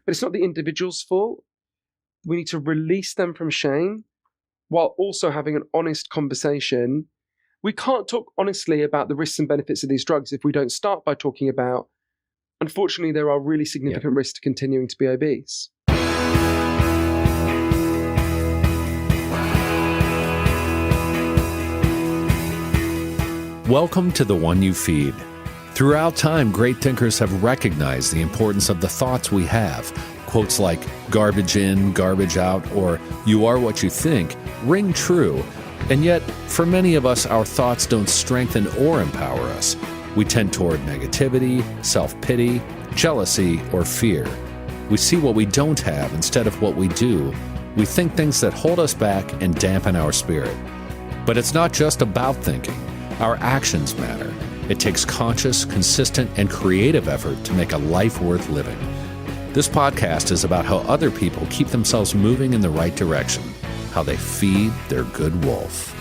but it's not the individual's fault. We need to release them from shame while also having an honest conversation. We can't talk honestly about the risks and benefits of these drugs if we don't start by talking about, unfortunately, there are really significant risks to continuing to be obese. Welcome to The One You Feed. Throughout time, great thinkers have recognized the importance of the thoughts we have. Quotes like garbage in, garbage out, or you are what you think ring true. And yet, for many of us, our thoughts don't strengthen or empower us. We tend toward negativity, self-pity, jealousy, or fear. We see what we don't have instead of what we do. We think things that hold us back and dampen our spirit. But it's not just about thinking. Our actions matter. It takes conscious, consistent, and creative effort to make a life worth living. This podcast is about how other people keep themselves moving in the right direction, how they feed their good wolf.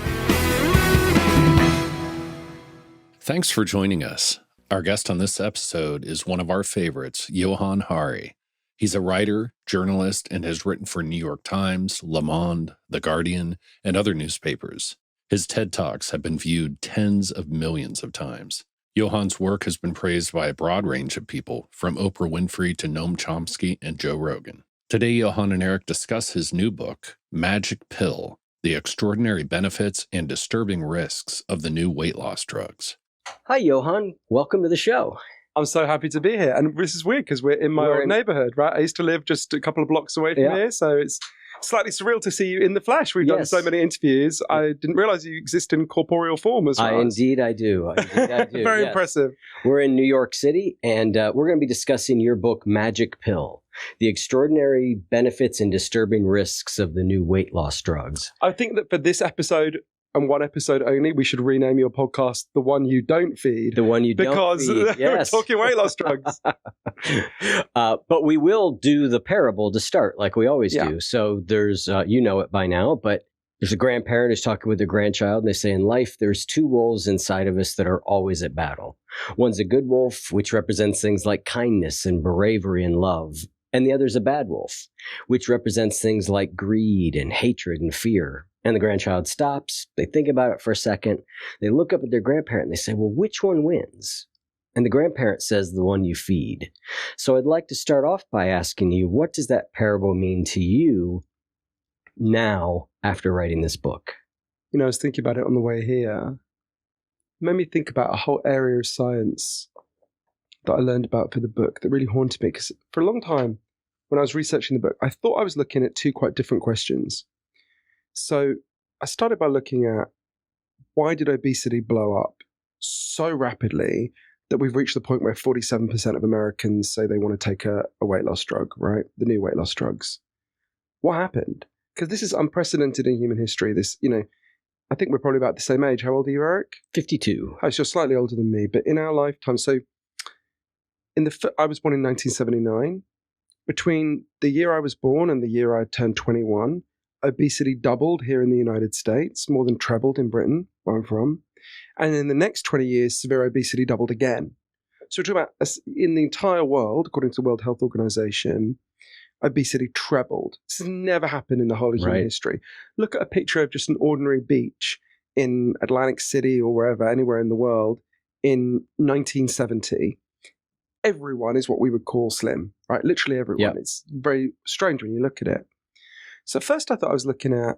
Thanks for joining us. Our guest on this episode is one of our favorites, Johann Hari. He's a writer, journalist, and has written for New York Times, Le Monde, The Guardian, and other newspapers. His TED Talks have been viewed tens of millions of times. Johann's work has been praised by a broad range of people, from Oprah Winfrey to Noam Chomsky and Joe Rogan. Today, Johann and Eric discuss his new book, Magic Pill: The Extraordinary Benefits and Disturbing Risks of the New Weight Loss Drugs. Hi, Johann. Welcome to the show. I'm so happy to be here. And this is weird because we're in my old neighborhood, right? I used to live just a couple of blocks away from here, so it's slightly surreal to see you in the flesh. We've done so many interviews. I didn't realize you exist in corporeal form as well. Indeed I do. Very impressive. We're in New York City, and we're going to be discussing your book, Magic Pill: The Extraordinary Benefits and Disturbing Risks of the New Weight Loss Drugs. I think that for this episode, and one episode only, we should rename your podcast The One You Don't Feed. The One You Don't Feed, because we're talking weight loss drugs. But we will do the parable to start, like we always do. So there's, you know it by now, but there's a grandparent who's talking with their grandchild, and they say, in life, there's two wolves inside of us that are always at battle. One's a good wolf, which represents things like kindness and bravery and love. And the other's a bad wolf, which represents things like greed and hatred and fear. And the grandchild stops, they think about it for a second, they look up at their grandparent and they say, well, which one wins? And the grandparent says, the one you feed. So I'd like to start off by asking you, what does that parable mean to you now after writing this book? You know, I was thinking about it on the way here. It made me think about a whole area of science that I learned about for the book that really haunted me. Because for a long time, when I was researching the book, I thought I was looking at two quite different questions. So I started by looking at, why did obesity blow up so rapidly that we've reached the point where 47% of Americans say they want to take a weight loss drug, right? The new weight loss drugs. What happened? Because this is unprecedented in human history. This, you know, I think we're probably about the same age. How old are you, Eric? 52. Oh, so you're slightly older than me. But in our lifetime, so I was born in 1979. Between the year I was born and the year I turned 21, obesity doubled here in the United States, more than trebled in Britain, where I'm from. And in the next 20 years, severe obesity doubled again. So we're talking about, in the entire world, according to the World Health Organization, obesity trebled. This has never happened in the whole of human history. Look at a picture of just an ordinary beach in Atlantic City or wherever, anywhere in the world, in 1970. Everyone is what we would call slim, right? Literally everyone. Yep. It's very strange when you look at it. So first I thought I was looking at,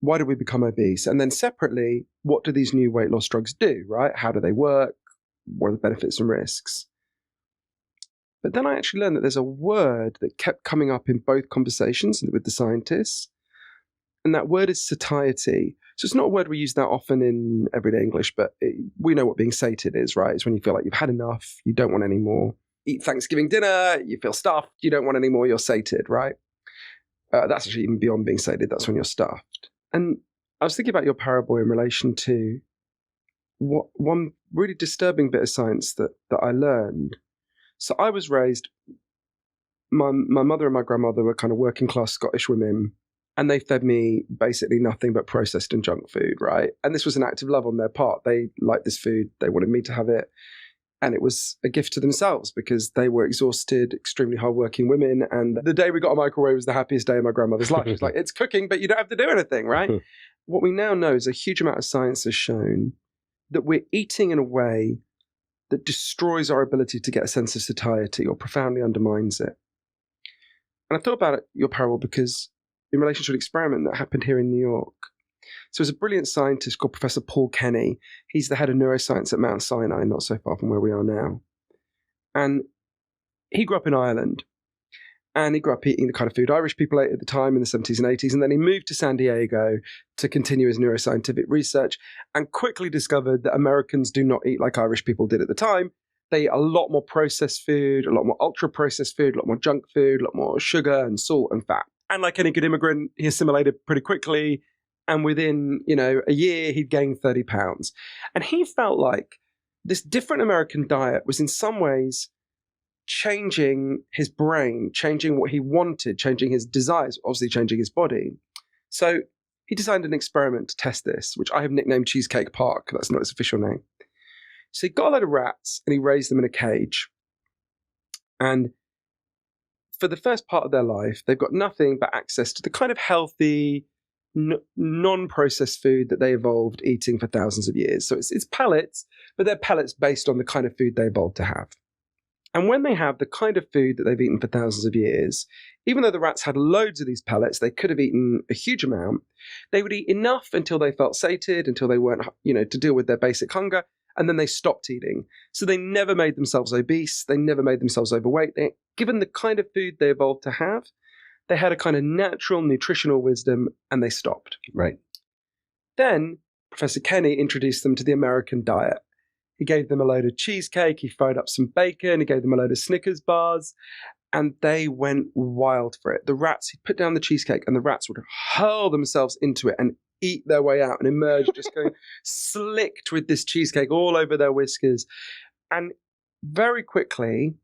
why do we become obese? And then separately, what do these new weight loss drugs do, right? How do they work? What are the benefits and risks? But then I actually learned that there's a word that kept coming up in both conversations with the scientists, and that word is satiety. So it's not a word we use that often in everyday English, but we know what being sated is, right? It's when you feel like you've had enough, you don't want any more. Eat Thanksgiving dinner, you feel stuffed, you don't want any more, you're sated, right? That's actually even beyond being sated, that's when you're stuffed. And I was thinking about your parable in relation to one really disturbing bit of science that I learned. So I was raised, my mother and my grandmother were kind of working class Scottish women, and they fed me basically nothing but processed and junk food, right? And this was an act of love on their part. They liked this food, they wanted me to have it. And it was a gift to themselves because they were exhausted, extremely hardworking women. And the day we got a microwave was the happiest day of my grandmother's life. It's like, it's cooking, but you don't have to do anything, right? What we now know is a huge amount of science has shown that we're eating in a way that destroys our ability to get a sense of satiety or profoundly undermines it. And I thought about your parable because in relation to an experiment that happened here in New York. So there's a brilliant scientist called Professor Paul Kenny. He's the head of neuroscience at Mount Sinai, not so far from where we are now. And he grew up in Ireland. And he grew up eating the kind of food Irish people ate at the time in the 70s and 80s. And then he moved to San Diego to continue his neuroscientific research and quickly discovered that Americans do not eat like Irish people did at the time. They eat a lot more processed food, a lot more ultra-processed food, a lot more junk food, a lot more sugar and salt and fat. And like any good immigrant, he assimilated pretty quickly. And within, a year, he'd gained 30 pounds. And he felt like this different American diet was in some ways changing his brain, changing what he wanted, changing his desires, obviously changing his body. So he designed an experiment to test this, which I have nicknamed Cheesecake Park. That's not its official name. So he got a load of rats and he raised them in a cage. And for the first part of their life, they've got nothing but access to the kind of healthy, non-processed food that they evolved eating for thousands of years. So it's pellets, but they're pellets based on the kind of food they evolved to have. And when they have the kind of food that they've eaten for thousands of years, even though the rats had loads of these pellets, they could have eaten a huge amount, they would eat enough until they felt sated, until they weren't, to deal with their basic hunger, and then they stopped eating. So they never made themselves obese, they never made themselves overweight. Given the kind of food they evolved to have, they had a kind of natural nutritional wisdom, and they stopped. Right. Then Professor Kenny introduced them to the American diet. He gave them a load of cheesecake, he fried up some bacon, he gave them a load of Snickers bars, and they went wild for it. The rats, he'd put down the cheesecake, and the rats would hurl themselves into it and eat their way out and emerge just going slicked with this cheesecake all over their whiskers. And very quickly,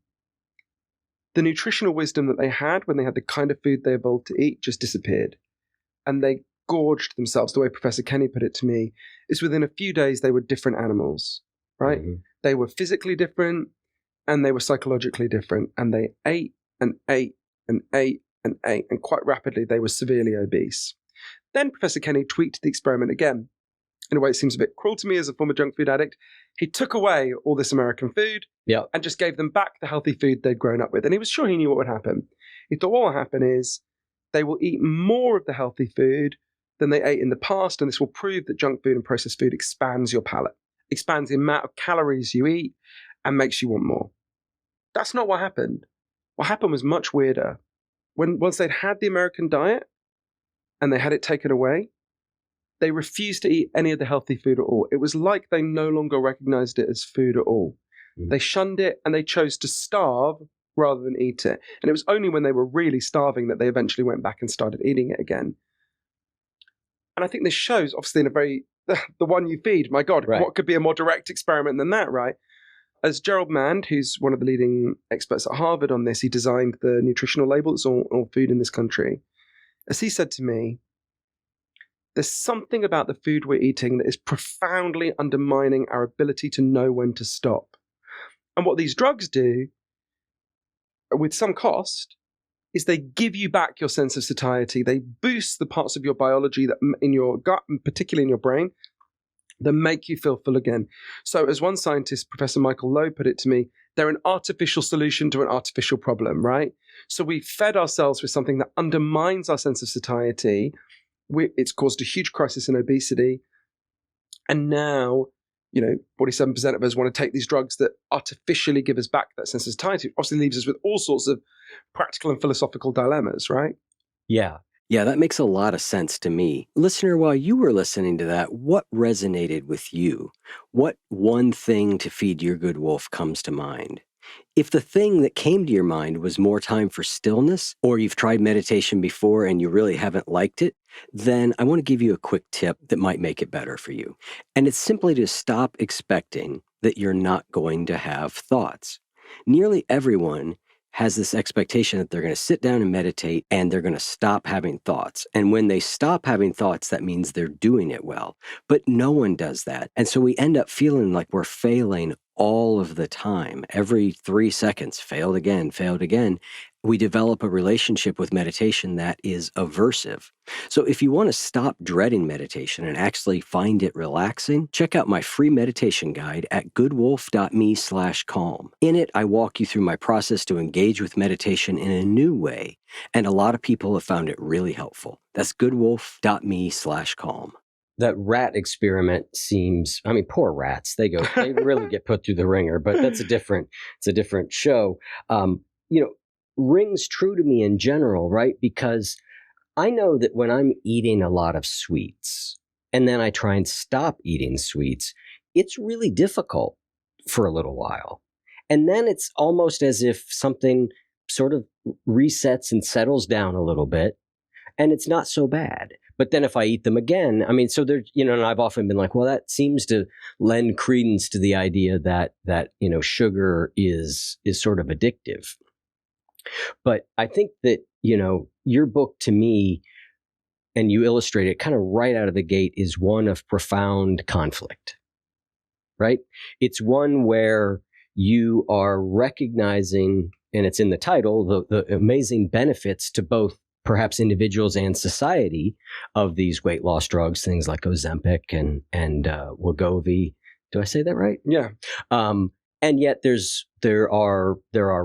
the nutritional wisdom that they had when they had the kind of food they evolved to eat just disappeared. And they gorged themselves. The way Professor Kenny put it to me is within a few days, they were different animals. Right? Mm-hmm. They were physically different and they were psychologically different. And they ate and ate and ate and ate. And quite rapidly, they were severely obese. Then Professor Kenny tweaked the experiment again. In a way, it seems a bit cruel to me as a former junk food addict. He took away all this American food and just gave them back the healthy food they'd grown up with. And he was sure he knew what would happen. He thought what will happen is they will eat more of the healthy food than they ate in the past. And this will prove that junk food and processed food expands your palate. Expands the amount of calories you eat and makes you want more. That's not what happened. What happened was much weirder. Once they'd had the American diet and they had it taken away, they refused to eat any of the healthy food at all. It was like they no longer recognized it as food at all. Mm. They shunned it and they chose to starve rather than eat it. And it was only when they were really starving that they eventually went back and started eating it again. And I think this shows, obviously, in a very the one you feed, my God, right. What could be a more direct experiment than that, right? As Gerald Mand, who's one of the leading experts at Harvard on this, he designed the nutritional label that's on all food in this country. As he said to me, there's something about the food we're eating that is profoundly undermining our ability to know when to stop. And what these drugs do, with some cost, is they give you back your sense of satiety. They boost the parts of your biology that in your gut, and particularly in your brain, that make you feel full again. So as one scientist, Professor Michael Lowe, put it to me, they're an artificial solution to an artificial problem, right? So we fed ourselves with something that undermines our sense of satiety. It's caused a huge crisis in obesity. And now, 47% of us want to take these drugs that artificially give us back that sense of satiety. It obviously leaves us with all sorts of practical and philosophical dilemmas, right? Yeah, that makes a lot of sense to me. Listener, while you were listening to that, what resonated with you? What one thing to feed your good wolf comes to mind? If the thing that came to your mind was more time for stillness, or you've tried meditation before and you really haven't liked it, then I want to give you a quick tip that might make it better for you. And it's simply to stop expecting that you're not going to have thoughts. Nearly everyone has this expectation that they're going to sit down and meditate and they're going to stop having thoughts. And when they stop having thoughts, that means they're doing it well. But no one does that. And so we end up feeling like we're failing all of the time, every 3 seconds, failed again, we develop a relationship with meditation that is aversive. So if you want to stop dreading meditation and actually find it relaxing, check out my free meditation guide at goodwolf.me/calm. In it, I walk you through my process to engage with meditation in a new way, and a lot of people have found it really helpful. That's goodwolf.me/calm. That rat experiment seems, I mean, poor rats, they really get put through the ringer, but it's a different show. Rings true to me in general, right? Because I know that when I'm eating a lot of sweets and then I try and stop eating sweets, it's really difficult for a little while. And then it's almost as if something sort of resets and settles down a little bit, and it's not so bad. But then if I eat them again, I mean, so there, and I've often been like, well, that seems to lend credence to the idea that sugar is sort of addictive. But I think that, your book to me, and you illustrate it kind of right out of the gate, is one of profound conflict, right? It's one where you are recognizing, and it's in the title, the amazing benefits to both perhaps individuals and society of these weight loss drugs, things like Ozempic and Wegovy. Do I say that right? Yeah. And yet there are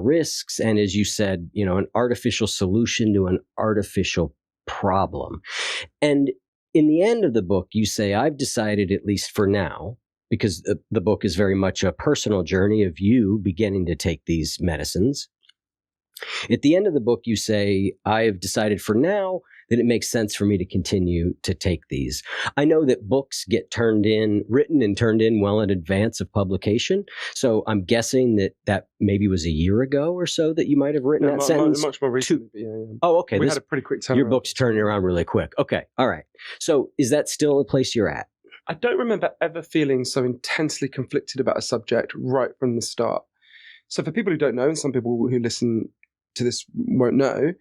risks, and as you said, an artificial solution to an artificial problem. And in the end of the book, you say, I've decided, at least for now, because the book is very much a personal journey of you beginning to take these medicines. At the end of the book, you say, I have decided for now that it makes sense for me to continue to take these. I know that books get written and turned in well in advance of publication. So I'm guessing that maybe was a year ago or so that you might have written that sentence. Much more recently. Yeah. Oh, okay. We had a pretty quick turnaround. Your book's turning around really quick. Okay. All right. So is that still a place you're at? I don't remember ever feeling so intensely conflicted about a subject right from the start. So for people who don't know, and some people who listen to this won't know,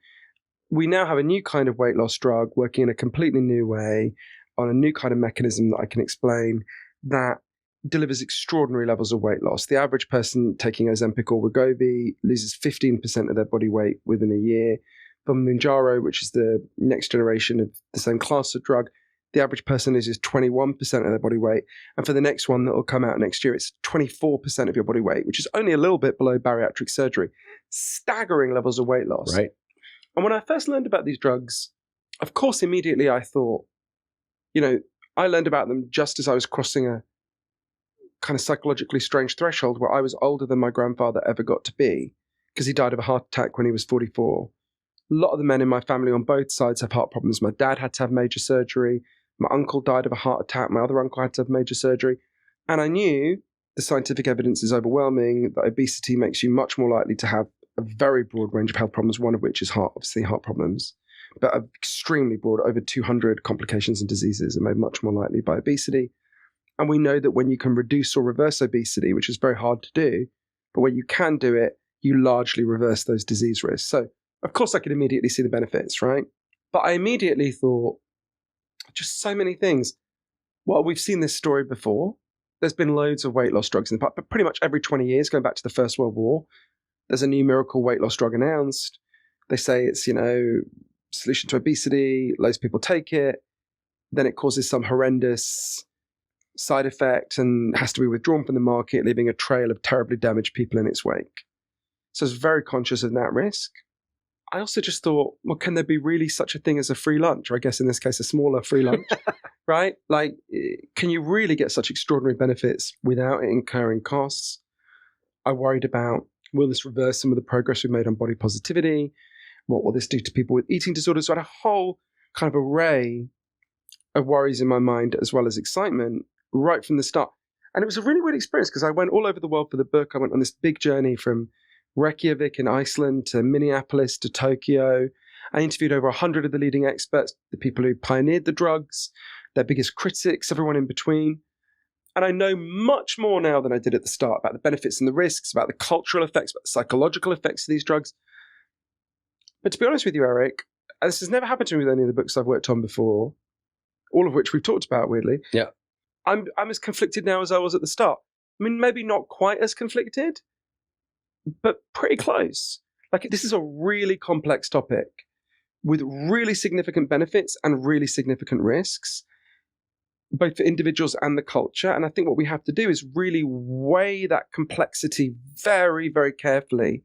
we now have a new kind of weight loss drug working in a completely new way on a new kind of mechanism that I can explain that delivers extraordinary levels of weight loss. The average person taking Ozempic or Wegovy loses 15% of their body weight within a year. For Mounjaro, which is the next generation of the same class of drug, the average person loses 21% of their body weight. And for the next one that will come out next year, it's 24% of your body weight, which is only a little bit below bariatric surgery. Staggering levels of weight loss. Right. And when I first learned about these drugs, of course, immediately I thought, I learned about them just as I was crossing a kind of psychologically strange threshold where I was older than my grandfather ever got to be, because he died of a heart attack when he was 44. A lot of the men in my family on both sides have heart problems. My dad had to have major surgery. My uncle died of a heart attack. My other uncle had to have major surgery. And I knew the scientific evidence is overwhelming that obesity makes you much more likely to have a very broad range of health problems, one of which is heart problems, but extremely broad, over 200 complications and diseases are made much more likely by obesity. And we know that when you can reduce or reverse obesity, which is very hard to do, but when you can do it, you largely reverse those disease risks. So, of course, I could immediately see the benefits, right? But I immediately thought, just so many things. Well, we've seen this story before. There's been loads of weight loss drugs in the past, but pretty much every 20 years, going back to the First World War, there's a new miracle weight loss drug announced. They say it's, solution to obesity. Loads of people take it. Then it causes some horrendous side effect and has to be withdrawn from the market, leaving a trail of terribly damaged people in its wake. So I was very conscious of that risk. I also just thought, well, can there be really such a thing as a free lunch? Or I guess in this case, a smaller free lunch, right? Like, can you really get such extraordinary benefits without it incurring costs? I worried about, will this reverse some of the progress we've made on body positivity? What will this do to people with eating disorders? So I had a whole kind of array of worries in my mind, as well as excitement, right from the start. And it was a really weird experience because I went all over the world for the book. I went on this big journey from Reykjavik in Iceland to Minneapolis to Tokyo. I interviewed over 100 of the leading experts, the people who pioneered the drugs, their biggest critics, everyone in between. And I know much more now than I did at the start about the benefits and the risks, about the cultural effects, about the psychological effects of these drugs. But to be honest with you, Eric, this has never happened to me with any of the books I've worked on before, all of which we've talked about, weirdly. Yeah. I'm as conflicted now as I was at the start. I mean, maybe not quite as conflicted, but pretty close. Like, this is a really complex topic with really significant benefits and really significant risks, both for individuals and the culture. And I think what we have to do is really weigh that complexity very, very carefully.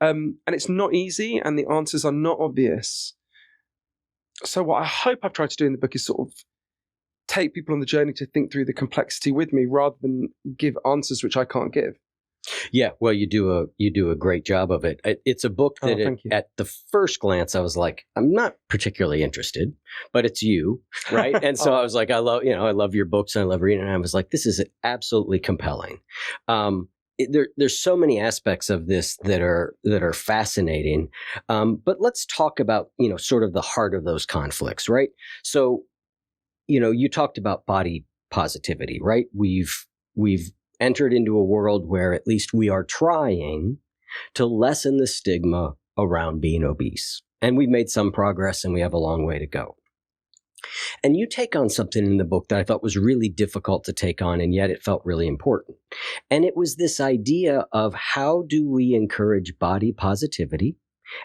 And it's not easy, and the answers are not obvious. So what I hope I've tried to do in the book is sort of take people on the journey to think through the complexity with me rather than give answers which I can't give. Yeah, well, you do a great job of it. It's a book that at the first glance I was like, I'm not particularly interested, but it's you, right? And so I was like, I love your books and I love reading. And I was like, this is absolutely compelling. There's so many aspects of this that are fascinating. But let's talk about sort of the heart of those conflicts, right? So, you talked about body positivity, right? We've entered into a world where at least we are trying to lessen the stigma around being obese. And we've made some progress and we have a long way to go. And you take on something in the book that I thought was really difficult to take on, and yet it felt really important. And it was this idea of how do we encourage body positivity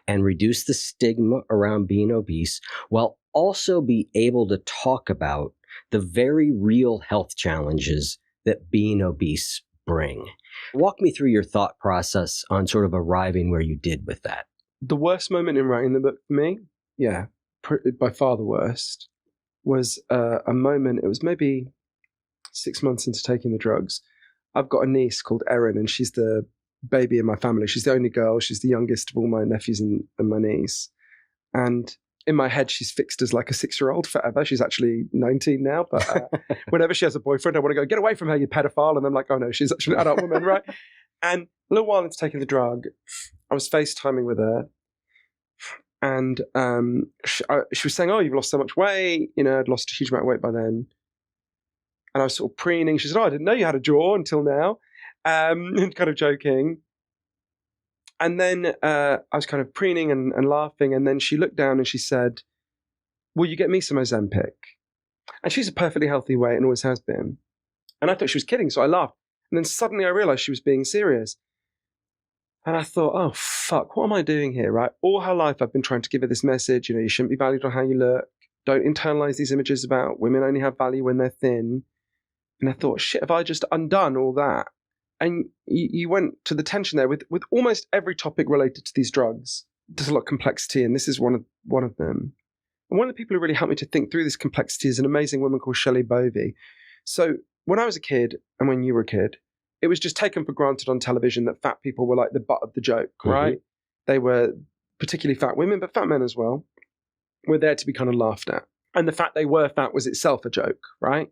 and reduce the stigma around being obese while also be able to talk about the very real health challenges that being obese bring. Walk me through your thought process on sort of arriving where you did with that. The worst moment in writing the book for me, by far the worst, was a moment, it was maybe 6 months into taking the drugs. I've got a niece called Erin, and she's the baby in my family. She's the only girl. She's the youngest of all my nephews and my niece. And in my head, she's fixed as like a 6-year-old forever. She's actually 19 now, but whenever she has a boyfriend, I want to go, get away from her, you pedophile. And I'm like, oh no, she's actually an adult woman, right? And a little while into taking the drug, I was FaceTiming with her. And she was saying, oh, you've lost so much weight. I'd lost a huge amount of weight by then. And I was sort of preening. She said, oh, I didn't know you had a jaw until now. Kind of joking. And then I was kind of preening and laughing. And then she looked down and she said, will you get me some Ozempic? And she's a perfectly healthy weight and always has been. And I thought she was kidding, so I laughed. And then suddenly I realized she was being serious. And I thought, oh, fuck, what am I doing here, right? All her life I've been trying to give her this message, you shouldn't be valued on how you look. Don't internalize these images about women only have value when they're thin. And I thought, shit, have I just undone all that? And you went to the tension there with almost every topic related to these drugs. There's a lot of complexity, and this is one of them. And one of the people who really helped me to think through this complexity is an amazing woman called Shelley Bovey. So when I was a kid, and when you were a kid, it was just taken for granted on television that fat people were like the butt of the joke, right? They were particularly fat women, but fat men as well, were there to be kind of laughed at. And the fact they were fat was itself a joke, right?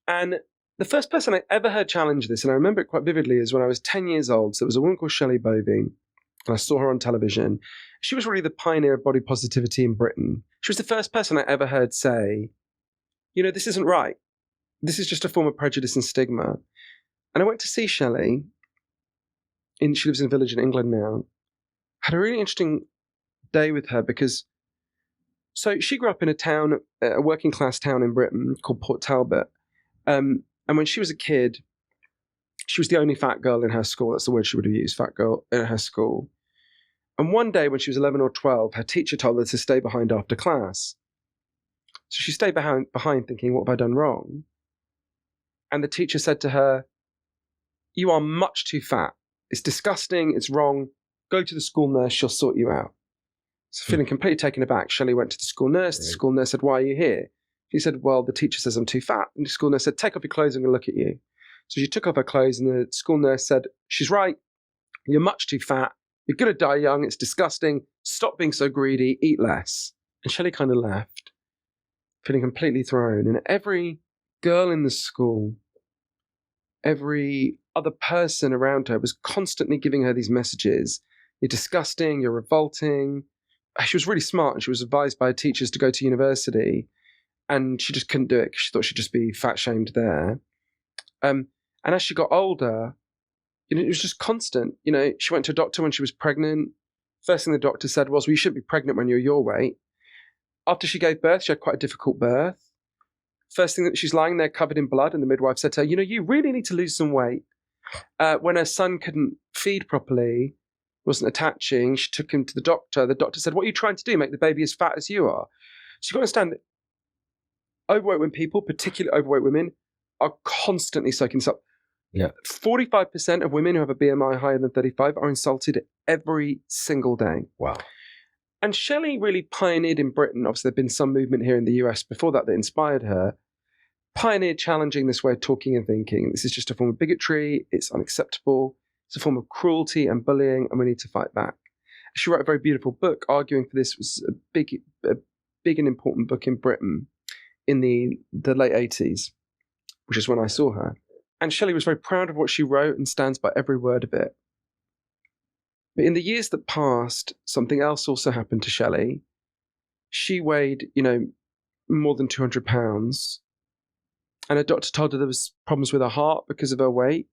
And the first person I ever heard challenge this, and I remember it quite vividly, is when I was 10 years old. So it was a woman called Shelley Bovey, and I saw her on television. She was really the pioneer of body positivity in Britain. She was the first person I ever heard say, this isn't right. This is just a form of prejudice and stigma. And I went to see Shelley. She lives in a village in England now. Had a really interesting day with her because, so she grew up in a working class town in Britain called Port Talbot. And when she was a kid, she was the only fat girl in her school. That's the word she would have used, fat girl in her school. And one day when she was 11 or 12, her teacher told her to stay behind after class. So she stayed behind thinking, what have I done wrong? And the teacher said to her, you are much too fat. It's disgusting. It's wrong. Go to the school nurse. She'll sort you out. So feeling completely taken aback, Shelley went to the school nurse. The school nurse said, why are you here? She said, well, the teacher says I'm too fat. And the school nurse said, take off your clothes, I'm going to look at you. So she took off her clothes and the school nurse said, she's right. You're much too fat. You're going to die young. It's disgusting. Stop being so greedy. Eat less. And Shelley kind of left, feeling completely thrown. And every girl in the school, every other person around her was constantly giving her these messages. You're disgusting. You're revolting. She was really smart and she was advised by her teachers to go to university. And she just couldn't do it because she thought she'd just be fat shamed there. And as she got older, it was just constant. She went to a doctor when she was pregnant. First thing the doctor said was, well, you shouldn't be pregnant when you're your weight. After she gave birth, she had quite a difficult birth. First thing that she's lying there covered in blood, and the midwife said to her, you really need to lose some weight. When her son couldn't feed properly, wasn't attaching, she took him to the doctor. The doctor said, what are you trying to do? Make the baby as fat as you are? So you've got to understand that overweight women, people, particularly overweight women, are constantly soaking this up. Yeah. 45% of women who have a BMI higher than 35 are insulted every single day. Wow. And Shelley really pioneered in Britain. Obviously, there'd been some movement here in the US before that inspired her. Pioneered challenging this way of talking and thinking. This is just a form of bigotry. It's unacceptable. It's a form of cruelty and bullying, and we need to fight back. She wrote a very beautiful book arguing for this. It was a big and important book in Britain in the late 80s, which is when I saw her. And Shelley was very proud of what she wrote and stands by every word of it. But in the years that passed, something else also happened to Shelley. She weighed, more than 200 pounds. And her doctor told her there was problems with her heart because of her weight.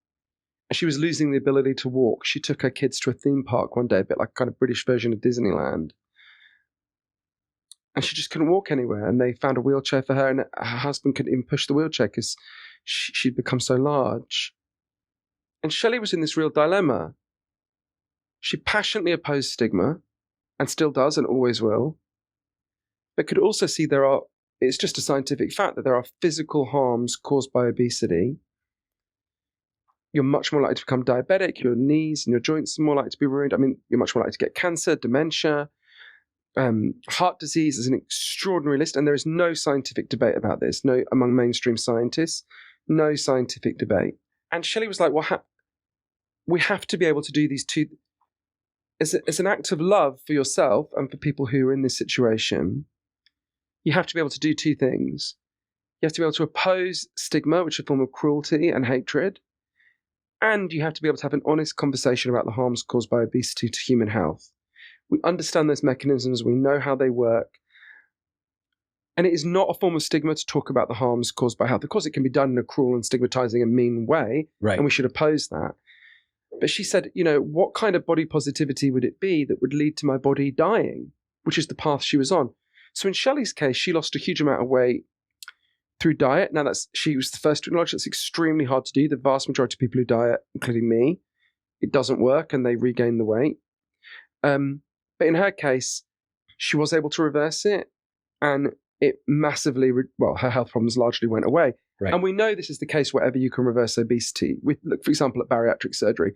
And she was losing the ability to walk. She took her kids to a theme park one day, a bit like a kind of British version of Disneyland. And she just couldn't walk anywhere. And they found a wheelchair for her, and her husband couldn't even push the wheelchair because she'd become so large. And Shelley was in this real dilemma. She passionately opposed stigma, and still does and always will, but could also see it's just a scientific fact that there are physical harms caused by obesity. You're much more likely to become diabetic, your knees and your joints are more likely to be ruined. I mean, you're much more likely to get cancer, dementia, heart disease is an extraordinary list, and there is no scientific debate about this, no among mainstream scientists, no scientific debate. And Shelley was like, well, we have to be able to do these two. As an act of love for yourself and for people who are in this situation, you have to be able to do two things. You have to be able to oppose stigma, which is a form of cruelty and hatred, and you have to be able to have an honest conversation about the harms caused by obesity to human health. We understand those mechanisms, we know how they work, and it is not a form of stigma to talk about the harms caused by health. Of course, it can be done in a cruel and stigmatizing and mean way, right, and we should oppose that. But she said, what kind of body positivity would it be that would lead to my body dying, which is the path she was on. So in Shelley's case, she lost a huge amount of weight through diet. Now, she was the first to acknowledge that's extremely hard to do. The vast majority of people who diet, including me, it doesn't work and they regain the weight. But in her case, she was able to reverse it, and it massively, her health problems largely went away. Right. And we know this is the case wherever you can reverse obesity. We look, for example, at bariatric surgery.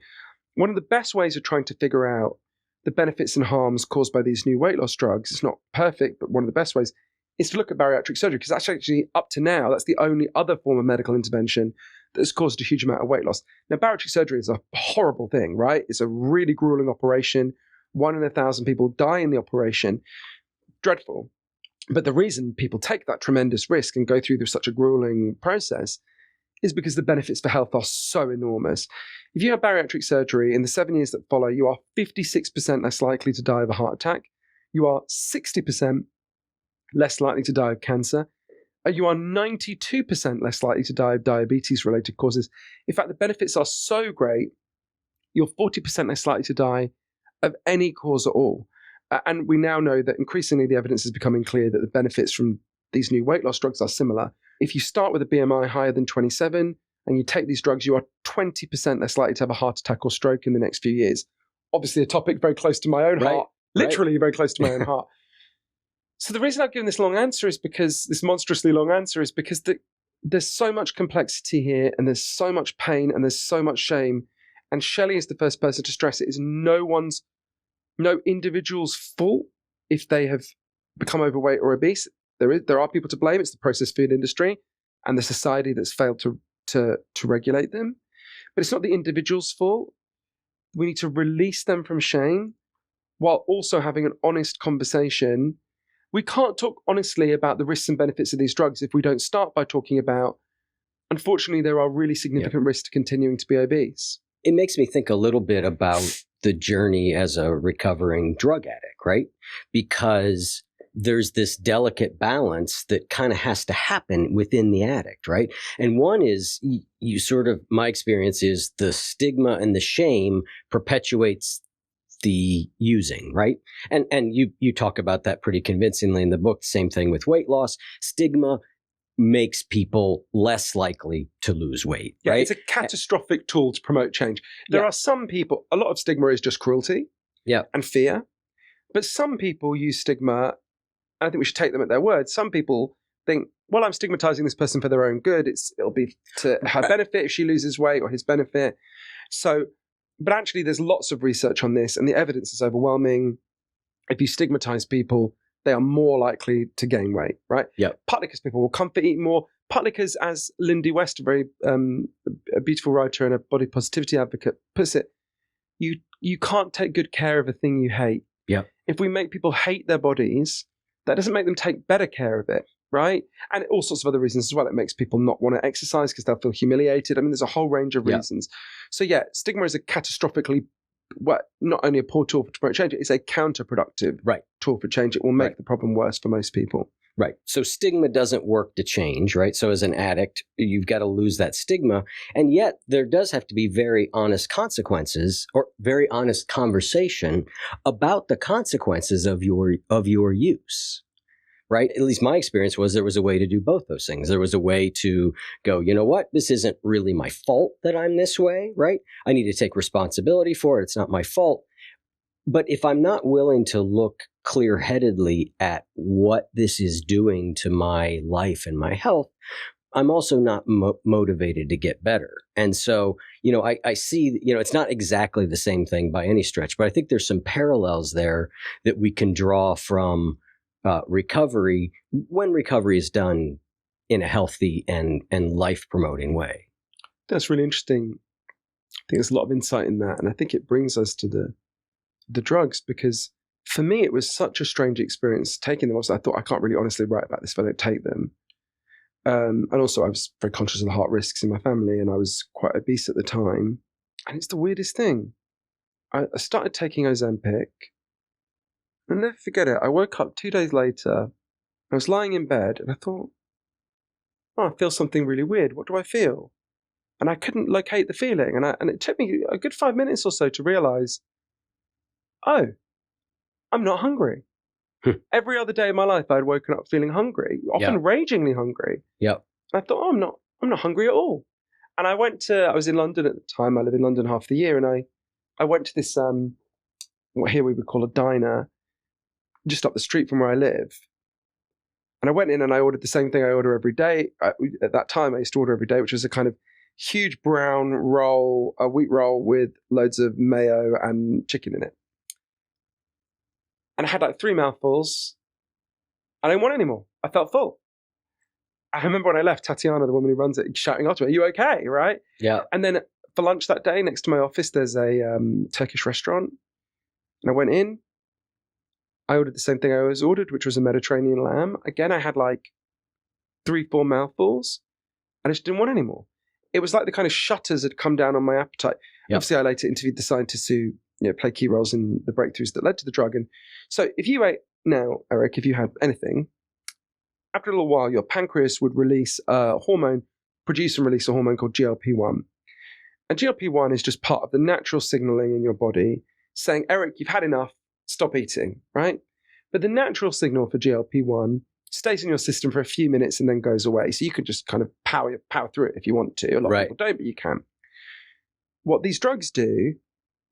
One of the best ways of trying to figure out the benefits and harms caused by these new weight loss drugs, it's not perfect, but one of the best ways, is to look at bariatric surgery, because that's actually, up to now, that's the only other form of medical intervention that's caused a huge amount of weight loss. Now, bariatric surgery is a horrible thing, right? It's a really grueling operation. 1 in 1,000 people die in the operation. Dreadful. But the reason people take that tremendous risk and go through such a grueling process is because the benefits for health are so enormous. If you have bariatric surgery, in the 7 years that follow, you are 56% less likely to die of a heart attack. You are 60% less likely to die of cancer. You are 92% less likely to die of diabetes-related causes. In fact, the benefits are so great, you're 40% less likely to die of any cause at all. And we now know that increasingly the evidence is becoming clear that the benefits from these new weight loss drugs are similar. If you start with a BMI higher than 27 and you take these drugs, you are 20% less likely to have a heart attack or stroke in the next few years. Obviously a topic very close to my own heart, literally very close to my own heart. So the reason I've given this monstrously long answer is because there's so much complexity here, and there's so much pain, and there's so much shame. And Shelley is the first person to stress it is no individual's fault if they have become overweight or obese. There are people to blame. It's the processed food industry and the society that's failed to regulate them. But it's not the individual's fault. We need to release them from shame while also having an honest conversation. We can't talk honestly about the risks and benefits of these drugs if we don't start by talking about, unfortunately, there are really significant risks to continuing to be obese. It makes me think a little bit about the journey as a recovering drug addict, right? Because there's this delicate balance that kind of has to happen within the addict, right? And one is my experience is the stigma and the shame perpetuates the using, right? And you talk about that pretty convincingly in the book. Same thing with weight loss. Stigma makes people less likely to lose weight, Yeah, right? it's a catastrophic tool to promote change. There are some people, a lot of stigma is just cruelty and fear, but some people use stigma, and I think we should take them at their word. Some people think, well, I'm stigmatizing this person for their own good. It'll be to her benefit if she loses weight, or his benefit. So, but actually there's lots of research on this, and the evidence is overwhelming. If you stigmatize people, they are more likely to gain weight, right? Yeah. Partly because people will comfort eat more. Partly because, as Lindy West, a very a beautiful writer and a body positivity advocate, puts it, you can't take good care of a thing you hate. Yeah. If we make people hate their bodies, that doesn't make them take better care of it, right? And all sorts of other reasons as well. It makes people not want to exercise because they'll feel humiliated. I mean, there's a whole range of reasons. So yeah, stigma is a catastrophically, not only a poor tool to promote change, it's a counterproductive tool for change. It will make the problem worse for most people. Right. So stigma doesn't work to change, right? So as an addict, you've got to lose that stigma. And yet there does have to be very honest consequences, or very honest conversation about the consequences of your use. Right? At least my experience was there was a way to do both those things. There was a way to go, you know what? This isn't really my fault that I'm this way, right? I need to take responsibility for it. It's not my fault. But if I'm not willing to look clear-headedly at what this is doing to my life and my health, I'm also not motivated to get better. And so, I see, it's not exactly the same thing by any stretch, but I think there's some parallels there that we can draw from recovery, when recovery is done in a healthy and life-promoting way. That's really interesting. I think there's a lot of insight in that. And I think it brings us to the drugs, because for me, it was such a strange experience taking them. Also, I thought, I can't really honestly write about this if I don't take them. And also, I was very conscious of the heart risks in my family, and I was quite obese at the time. And it's the weirdest thing. I started taking Ozempic. I'll never forget it. I woke up 2 days later. I was lying in bed, and I thought, I feel something really weird. What do I feel? And I couldn't locate the feeling. And it took me a good 5 minutes or so to realize, oh, I'm not hungry. Every other day of my life, I'd woken up feeling hungry, often ragingly hungry. Yep. I thought, I'm not hungry at all. And I was in London at the time. I live in London half the year. And I went to this, what here we would call a diner, just up the street from where I live. And I went in and I ordered the same thing I order every day. At that time, I used to order every day, which was a kind of huge brown roll, a wheat roll with loads of mayo and chicken in it. And I had like 3 mouthfuls. I didn't want any more. I felt full. I remember when I left, Tatiana, the woman who runs it, shouting after me, "Are you okay?" Right? Yeah. And then for lunch that day, next to my office, there's a Turkish restaurant. And I went in. I ordered the same thing I always ordered, which was a Mediterranean lamb. Again, I had like 3-4 mouthfuls. And I just didn't want any more. It was like the kind of shutters had come down on my appetite. Yep. Obviously, I later interviewed the scientists who play key roles in the breakthroughs that led to the drug. And so if you ate now, Eric, if you had anything, after a little while, your pancreas would produce and release a hormone called GLP-1. And GLP-1 is just part of the natural signaling in your body saying, Eric, you've had enough, stop eating, right? But the natural signal for GLP-1 stays in your system for a few minutes and then goes away. So you can just kind of power through it if you want to. A lot of people don't, but you can. What these drugs do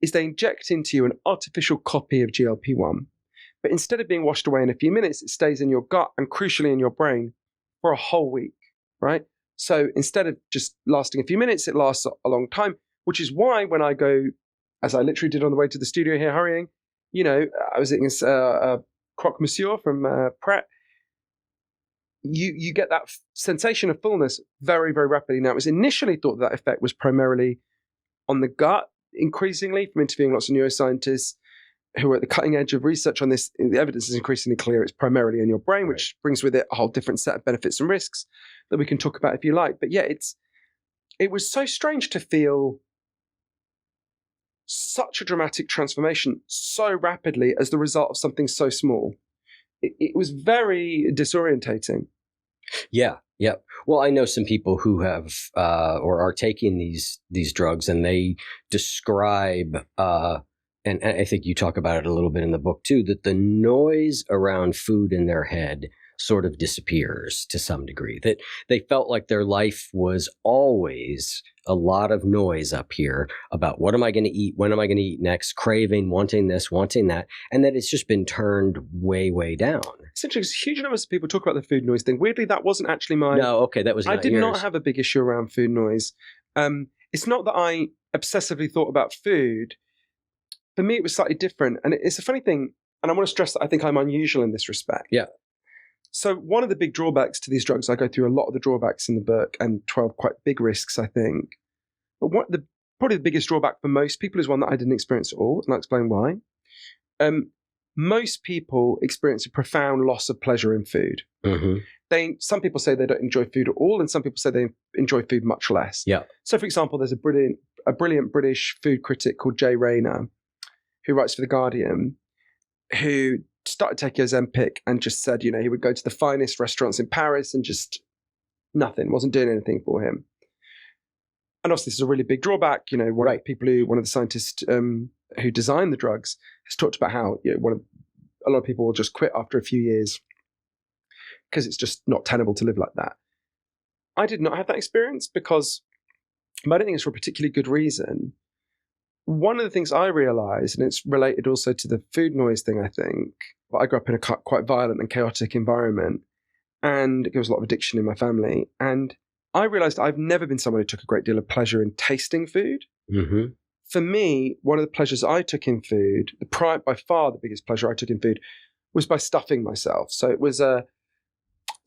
is they inject into you an artificial copy of GLP-1. But instead of being washed away in a few minutes, it stays in your gut and crucially in your brain for a whole week, right? So instead of just lasting a few minutes, it lasts a long time, which is why when I go, as I literally did on the way to the studio here, hurrying, I was eating a croque monsieur from Pret. You get that sensation of fullness very, very rapidly. Now, it was initially thought that effect was primarily on the gut. Increasingly, from interviewing lots of neuroscientists who are at the cutting edge of research on this, the evidence is increasingly clear it's primarily in your brain, which brings with it a whole different set of benefits and risks that we can talk about if you like. But yeah, it was so strange to feel such a dramatic transformation so rapidly as the result of something so small. It was very disorientating. Yeah. Yeah. Well, I know some people who have or are taking these drugs, and they describe, and I think you talk about it a little bit in the book too, that the noise around food in their head sort of disappears to some degree, that they felt like their life was always a lot of noise up here about what am I going to eat? When am I going to eat next? Craving, wanting this, wanting that. And that it's just been turned way, way down. It's interesting. Huge numbers of people talk about the food noise thing. Weirdly, that wasn't actually my... No, okay, that was not I did yours. not have a big issue around food noise. It's not that I obsessively thought about food. For me, it was slightly different. And it's a funny thing, and I want to stress that I think I'm unusual in this respect. Yeah. So one of the big drawbacks to these drugs, I go through a lot of the drawbacks in the book and 12 quite big risks, I think. But probably the biggest drawback for most people is one that I didn't experience at all, and I'll explain why. Most people experience a profound loss of pleasure in food. Mm-hmm. Some people say they don't enjoy food at all, and some people say they enjoy food much less. Yeah. So, for example, there's a brilliant British food critic called Jay Rayner, who writes for The Guardian, who started taking Ozempic and just said, he would go to the finest restaurants in Paris and just nothing, wasn't doing anything for him. And obviously, this is a really big drawback. One of the scientists who designed the drugs has talked about how a lot of people will just quit after a few years because it's just not tenable to live like that. I did not have that experience because, but I don't think it's for a particularly good reason. One of the things I realized, and it's related also to the food noise thing, I think, I grew up in a quite violent and chaotic environment, and there was a lot of addiction in my family. And I realized I've never been someone who took a great deal of pleasure in tasting food. Mm-hmm. For me, one of the pleasures I took in food, by far the biggest pleasure I took in food, was by stuffing myself. So it was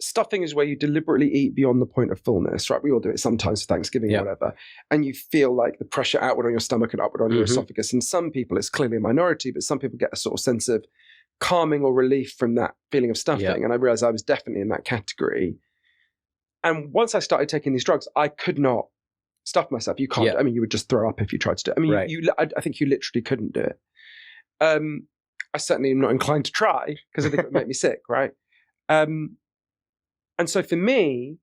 stuffing is where you deliberately eat beyond the point of fullness, right? We all do it sometimes for Thanksgiving or whatever. And you feel like the pressure outward on your stomach and upward on your esophagus. And some people, it's clearly a minority, but some people get a sort of sense of calming or relief from that feeling of stuffing. Yeah. And I realized I was definitely in that category. And once I started taking these drugs, I could not stuff myself. You can't. Yeah. I mean, you would just throw up if you tried to do it. I mean, right. I think you literally couldn't do it. I certainly am not inclined to try because I think it would make me sick, right? And so for me,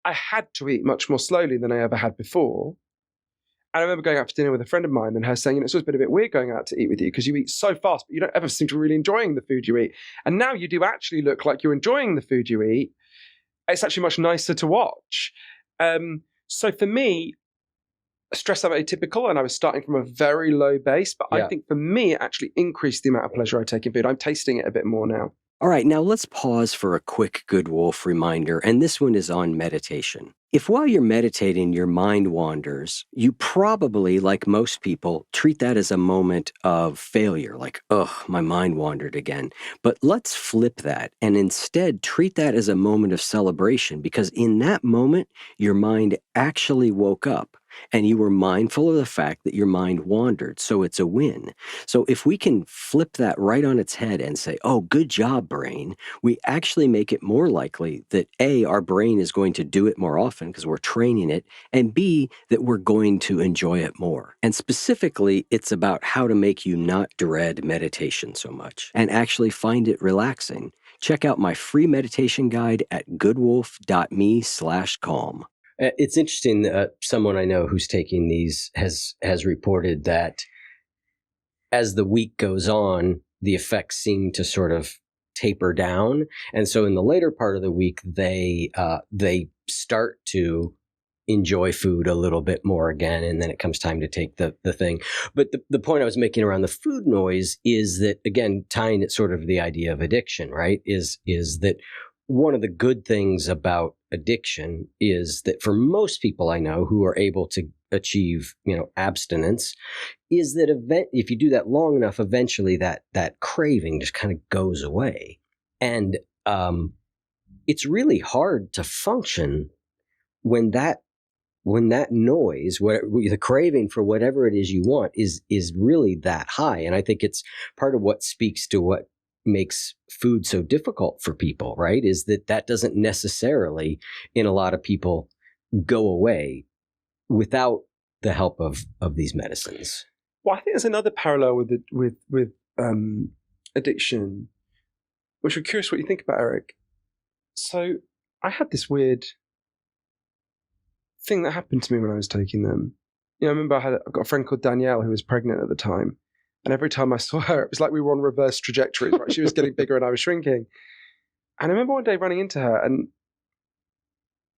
I had to eat much more slowly than I ever had before. And I remember going out for dinner with a friend of mine and her saying, it's always been a bit weird going out to eat with you because you eat so fast, but you don't ever seem to really enjoying the food you eat. And now you do actually look like you're enjoying the food you eat. It's actually much nicer to watch. So for me, stress I'm atypical and I was starting from a very low base, but I think for me, it actually increased the amount of pleasure I take in food. I'm tasting it a bit more now. All right, now let's pause for a quick Good Wolf reminder, and this one is on meditation. If while you're meditating, your mind wanders, you probably, like most people, treat that as a moment of failure, like, my mind wandered again. But let's flip that and instead treat that as a moment of celebration, because in that moment, your mind actually woke up. And you were mindful of the fact that your mind wandered, so it's a win. So if we can flip that right on its head and say, oh, good job, brain, we actually make it more likely that A, our brain is going to do it more often because we're training it, and B, that we're going to enjoy it more. And specifically, it's about how to make you not dread meditation so much and actually find it relaxing. Check out my free meditation guide at goodwolf.me/calm. It's interesting. Someone I know who's taking these has reported that as the week goes on, the effects seem to sort of taper down, and so in the later part of the week, they start to enjoy food a little bit more again, and then it comes time to take the thing. But the point I was making around the food noise is that, again, tying it sort of the idea of addiction, right? Is that one of the good things about addiction is that for most people I know who are able to achieve, abstinence, is that if you do that long enough, eventually that craving just kind of goes away. And it's really hard to function when that noise, the craving for whatever it is you want is really that high. And I think it's part of what speaks to what makes food so difficult for people, right? Is that doesn't necessarily, in a lot of people, go away without the help of these medicines. Well, I think there's another parallel with addiction, which I'm curious what you think about, Eric. So I had this weird thing that happened to me when I was taking them. I remember I've got a friend called Danielle who was pregnant at the time. And every time I saw her, it was like we were on reverse trajectories, right? She was getting bigger and I was shrinking. And I remember one day running into her, and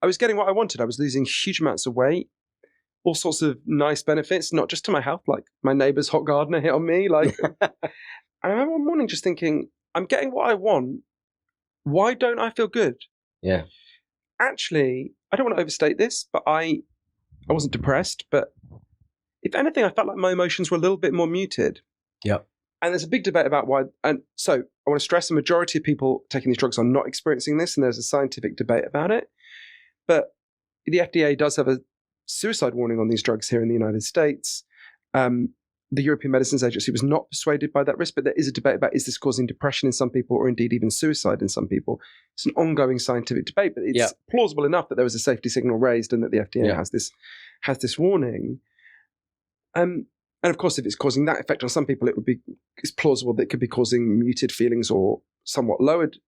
I was getting what I wanted. I was losing huge amounts of weight, all sorts of nice benefits, not just to my health, like my neighbor's hot gardener hit on me. Like, and I remember one morning just thinking, I'm getting what I want. Why don't I feel good? Yeah. Actually, I don't want to overstate this, but I wasn't depressed, but if anything, I felt like my emotions were a little bit more muted. Yep. And there's a big debate about why. And so I want to stress the majority of people taking these drugs are not experiencing this, and there's a scientific debate about it. But the FDA does have a suicide warning on these drugs here in the United States. The European Medicines Agency was not persuaded by that risk, but there is a debate about, is this causing depression in some people or indeed even suicide in some people? It's an ongoing scientific debate, but it's plausible enough that there was a safety signal raised and that the FDA has this warning. And of course, if it's causing that effect on some people, it's plausible that it could be causing muted feelings or somewhat lowered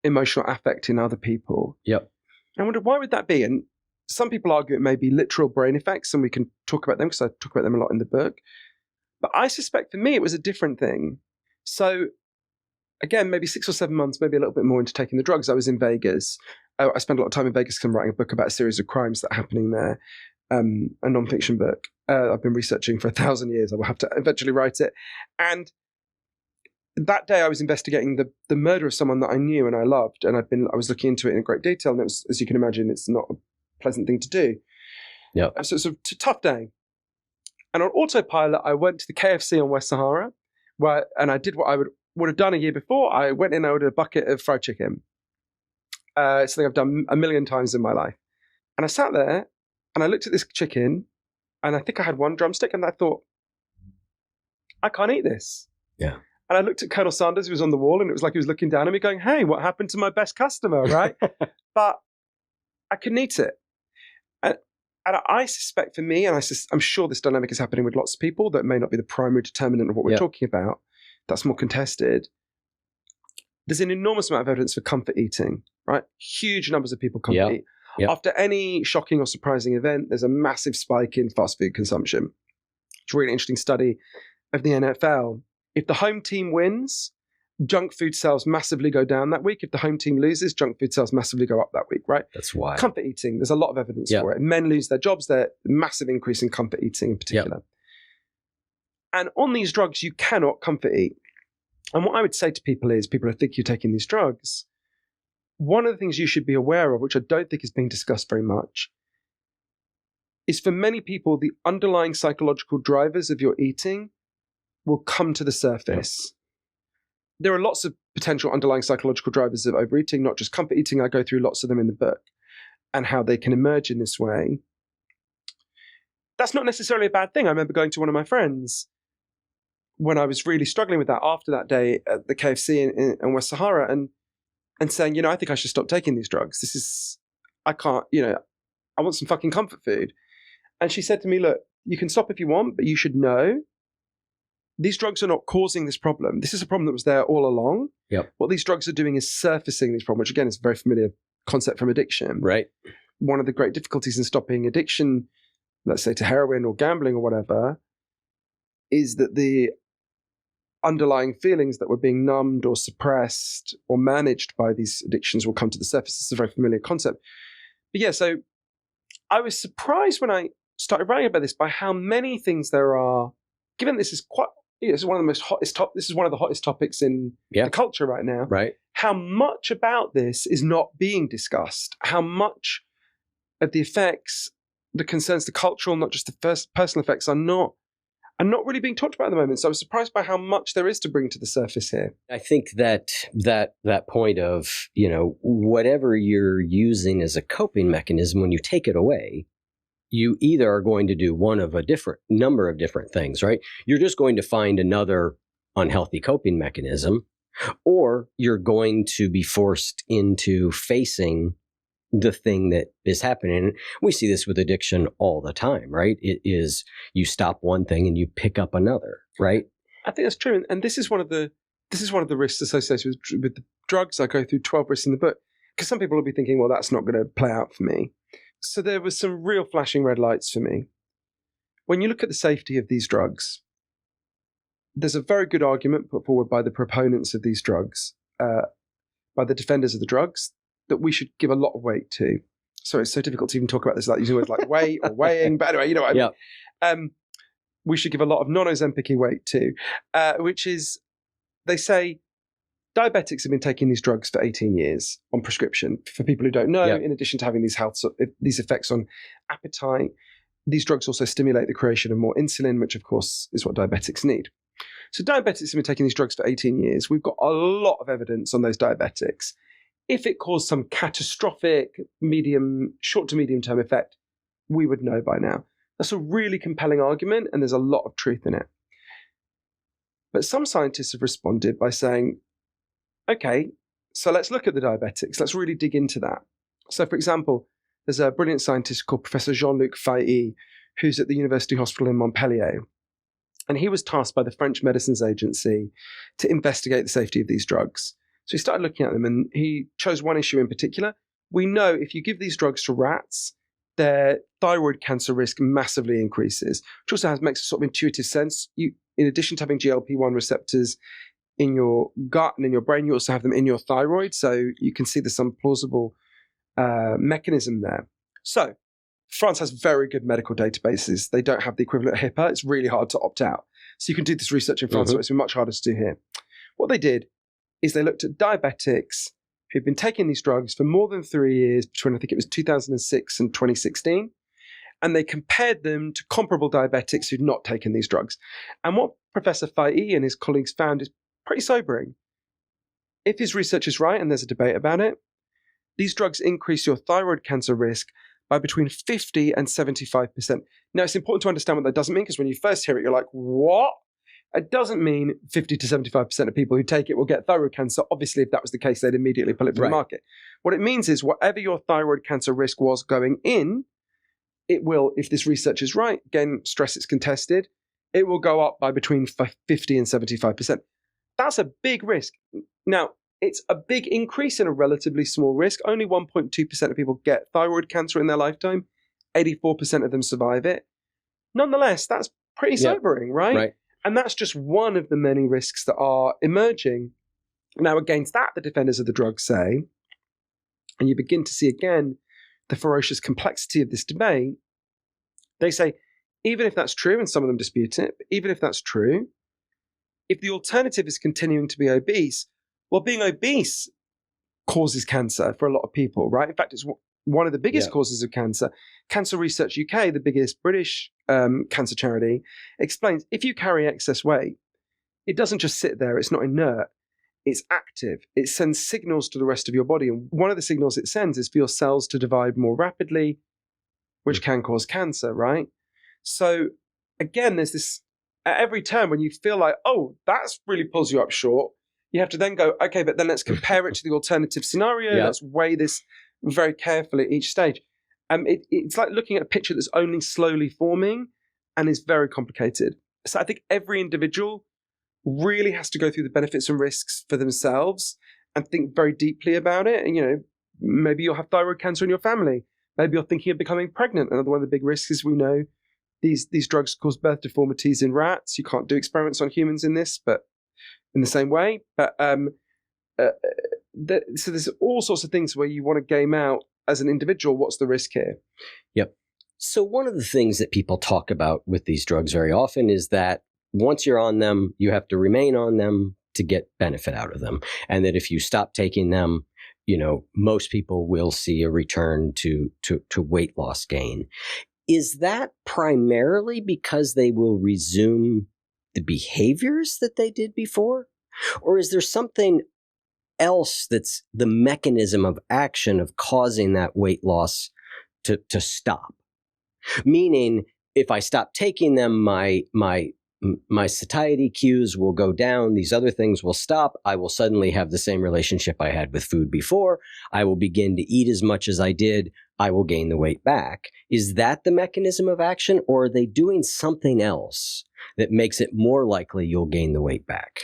emotional affect in other people. Yep. I wonder, why would that be? And some people argue it may be literal brain effects, and we can talk about them because I talk about them a lot in the book. But I suspect for me, it was a different thing. So again, maybe 6 or 7 months, maybe a little bit more into taking the drugs. I was in Vegas. I spent a lot of time in Vegas because I'm writing a book about a series of crimes that are happening there, a nonfiction book. I've been researching for 1,000 years. I will have to eventually write it. And that day I was investigating the murder of someone that I knew and I loved. And I was looking into it in great detail. And it was, as you can imagine, it's not a pleasant thing to do. Yeah. So it's a tough day. And on autopilot, I went to the KFC on West Sahara, and I did what I would have done a year before. I went in, I ordered a bucket of fried chicken. Something I've done a million times in my life. And I sat there and I looked at this chicken, and I think I had one drumstick, and I thought, I can't eat this. Yeah. And I looked at Colonel Sanders, who was on the wall, and it was like he was looking down at me going, hey, what happened to my best customer, right? But I couldn't eat it. And I suspect for me, and I'm sure this dynamic is happening with lots of people, that may not be the primary determinant of what we're talking about. That's more contested. There's an enormous amount of evidence for comfort eating, right? Huge numbers of people comfort eat. Yep. After any shocking or surprising event, there's a massive spike in fast food consumption. It's a really interesting study of the NFL. If the home team wins, junk food sales massively go down that week. If the home team loses, junk food sales massively go up that week, right? That's why. Comfort eating, there's a lot of evidence for it. Men lose their jobs, there's a massive increase in comfort eating in particular. And on these drugs, you cannot comfort eat. And what I would say to people is, people who think you're taking these drugs, one of the things you should be aware of, which I don't think is being discussed very much, is for many people, the underlying psychological drivers of your eating will come to the surface. There are lots of potential underlying psychological drivers of overeating, not just comfort eating. I go through lots of them in the book and how they can emerge in this way. That's not necessarily a bad thing. I remember going to one of my friends when I was really struggling with that after that day at the KFC in West Sahara and saying, I think I should stop taking these drugs. I can't, I want some fucking comfort food. And she said to me, look, you can stop if you want, but you should know these drugs are not causing this problem. This is a problem that was there all along. Yep. What these drugs are doing is surfacing this problem, which again is a very familiar concept from addiction. Right. One of the great difficulties in stopping addiction, let's say to heroin or gambling or whatever, is that the underlying feelings that were being numbed or suppressed or managed by these addictions will come to the surface. It's a very familiar concept. But yeah, so I was surprised when I started writing about this by how many things there are, given this is quite, this is one of the most hottest this is one of the hottest topics in the culture right now. Right. How much about this is not being discussed? How much of the effects, the concerns, the cultural, not just the personal effects, are not really being talked about at the moment. So I was surprised by how much there is to bring to the surface here. I think that point of, whatever you're using as a coping mechanism, when you take it away, you either are going to do one of a different number of different things, right? You're just going to find another unhealthy coping mechanism, or you're going to be forced into facing the thing that is happening. We see this with addiction all the time, right? It is, you stop one thing and you pick up another, right? I think that's true. And this is one of the risks associated with the drugs. I go through 12 risks in the book, because some people will be thinking, well, that's not going to play out for me. So there was some real flashing red lights for me. When you look at the safety of these drugs, there's a very good argument put forward by the proponents of these drugs, by the defenders of the drugs that we should give a lot of weight to. So it's so difficult to even talk about this, like using words like weight or weighing. But anyway, you know what I mean. We should give a lot of non-Ozempic weight to, which is, they say, diabetics have been taking these drugs for 18 years on prescription. For people who don't know, in addition to having these effects on appetite, these drugs also stimulate the creation of more insulin, which of course is what diabetics need. So diabetics have been taking these drugs for 18 years. We've got a lot of evidence on those diabetics. If it caused some catastrophic short to medium term effect, we would know by now. That's a really compelling argument, and there's a lot of truth in it. But some scientists have responded by saying, okay, so let's look at the diabetics. Let's really dig into that. So, for example, there's a brilliant scientist called Professor Johann Hari, who's at the University Hospital in Montpellier. And he was tasked by the French Medicines Agency to investigate the safety of these drugs. So he started looking at them, and he chose one issue in particular. We know if you give these drugs to rats, their thyroid cancer risk massively increases, which also makes a sort of intuitive sense. You, in addition to having GLP-1 receptors in your gut and in your brain, you also have them in your thyroid. So you can see there's some plausible mechanism there. So France has very good medical databases. They don't have the equivalent of HIPAA. It's really hard to opt out. So you can do this research in France, so it's been much harder to do here. What they did is they looked at diabetics who've been taking these drugs for more than 3 years, between I think it was 2006 and 2016, and they compared them to comparable diabetics who'd not taken these drugs. And what Professor Fahey and his colleagues found is pretty sobering. If his research is right, and there's a debate about it, these drugs increase your thyroid cancer risk by between 50 and 75%. Now, it's important to understand what that doesn't mean, because when you first hear it, you're like, what? It doesn't mean 50 to 75% of people who take it will get thyroid cancer. Obviously, if that was the case, they'd immediately pull it from the market. What it means is whatever your thyroid cancer risk was going in, it will, if this research is right, again, stress it's contested, it will go up by between 50 and 75%. That's a big risk. Now, it's a big increase in a relatively small risk. Only 1.2% of people get thyroid cancer in their lifetime. 84% of them survive it. Nonetheless, that's pretty sobering, right? And that's just one of the many risks that are emerging. Now, against that, the defenders of the drug say, and you begin to see again the ferocious complexity of this debate, they say, even if that's true, and some of them dispute it, but even if that's true, if the alternative is continuing to be obese, well, being obese causes cancer for a lot of people, right? In fact, it's one of the biggest causes of cancer. Cancer Research UK, the biggest British cancer charity, explains if you carry excess weight, it doesn't just sit there, it's not inert, it's active. It sends signals to the rest of your body. And one of the signals it sends is for your cells to divide more rapidly, which can cause cancer, right? So again, there's this, at every turn when you feel like, oh, that's really pulls you up short, you have to then go, okay, but then let's compare it to the alternative scenario. Let's weigh this very carefully at each stage. It's like looking at a picture that's only slowly forming and is very complicated. So I think every individual really has to go through the benefits and risks for themselves and think very deeply about it. And, you know, maybe you'll have thyroid cancer in your family. Maybe you're thinking of becoming pregnant. Another one of the big risks is we know these drugs cause birth deformities in rats. You can't do experiments on humans in this, but in the same way. But so there's all sorts of things where you want to game out as an individual, what's the risk here? Yep. So one of the things that people talk about with these drugs very often is that once you're on them, you have to remain on them to get benefit out of them. And that if you stop taking them, you know, most people will see a return to weight loss gain. Is that primarily because they will resume the behaviors that they did before? Or is there something else that's the mechanism of action of causing that weight loss to stop? Meaning, if I stop taking them, my satiety cues will go down. These other things will stop. I will suddenly have the same relationship I had with food before. I will begin to eat as much as I did. I will gain the weight back. Is that the mechanism of action, or are they doing something else that makes it more likely you'll gain the weight back?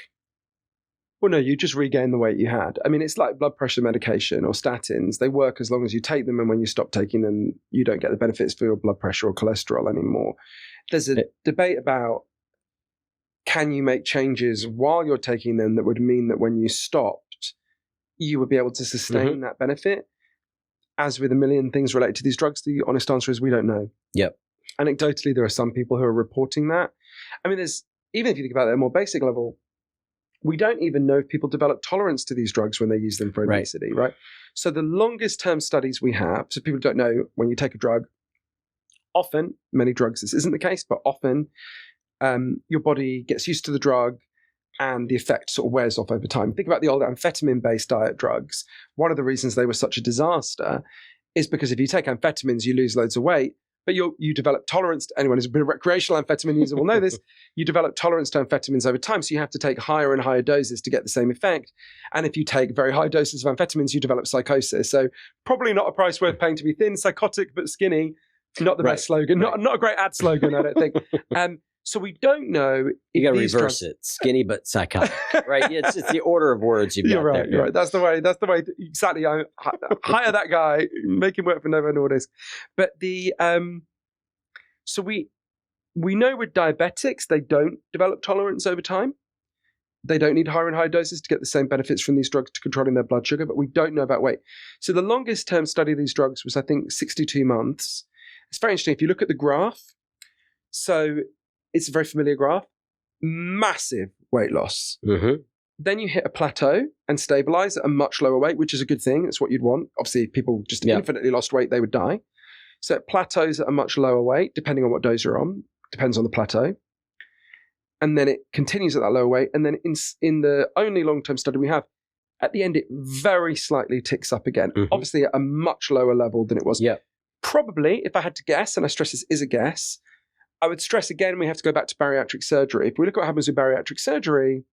Well, no, you just regain the weight you had. I mean, it's like blood pressure medication or statins. They work as long as you take them, and when you stop taking them, you don't get the benefits for your blood pressure or cholesterol anymore. There's a debate about, can you make changes while you're taking them that would mean that when you stopped, you would be able to sustain that benefit. As with a million things related to these drugs, the honest answer is we don't know. Yep. Anecdotally, there are some people who are reporting that. I mean, even if you think about it at a more basic level, we don't even know if people develop tolerance to these drugs when they use them for obesity, right? So the longest term studies we have, so people don't know, when you take a drug, often, many drugs this isn't the case, but often your body gets used to the drug and the effect sort of wears off over time. Think about the old amphetamine-based diet drugs. One of the reasons they were such a disaster is because if you take amphetamines, you lose loads of weight, but you develop tolerance to, anyone who's been a recreational amphetamine user will know this, you develop tolerance to amphetamines over time, so you have to take higher and higher doses to get the same effect. And if you take very high doses of amphetamines, you develop psychosis. So probably not a price worth paying to be thin, psychotic, but skinny. Not the best slogan, not a great ad slogan, I don't think. So we don't know. You got to reverse it. Skinny but psychotic, right? It's the order of words you've got there. You're right. That's the way. Exactly. I hire that guy, make him work for Novo Nordisk. But so we know with diabetics they don't develop tolerance over time. They don't need higher and higher doses to get the same benefits from these drugs to controlling their blood sugar. But we don't know about weight. So the longest term study of these drugs was, I think, 62 months. It's very interesting if you look at the graph. So it's a very familiar graph. Massive weight loss. Then you hit a plateau and stabilize at a much lower weight, which is a good thing. It's what you'd want. Obviously, if people just infinitely lost weight, they would die. So it plateaus at a much lower weight, depending on what dose you're on. Depends on the plateau. And then it continues at that lower weight. And then in the only long-term study we have, at the end, it very slightly ticks up again. Obviously, at a much lower level than it was. Probably, if I had to guess, and I stress this is a guess, I would stress again, we have to go back to bariatric surgery. If we look at what happens with bariatric surgery,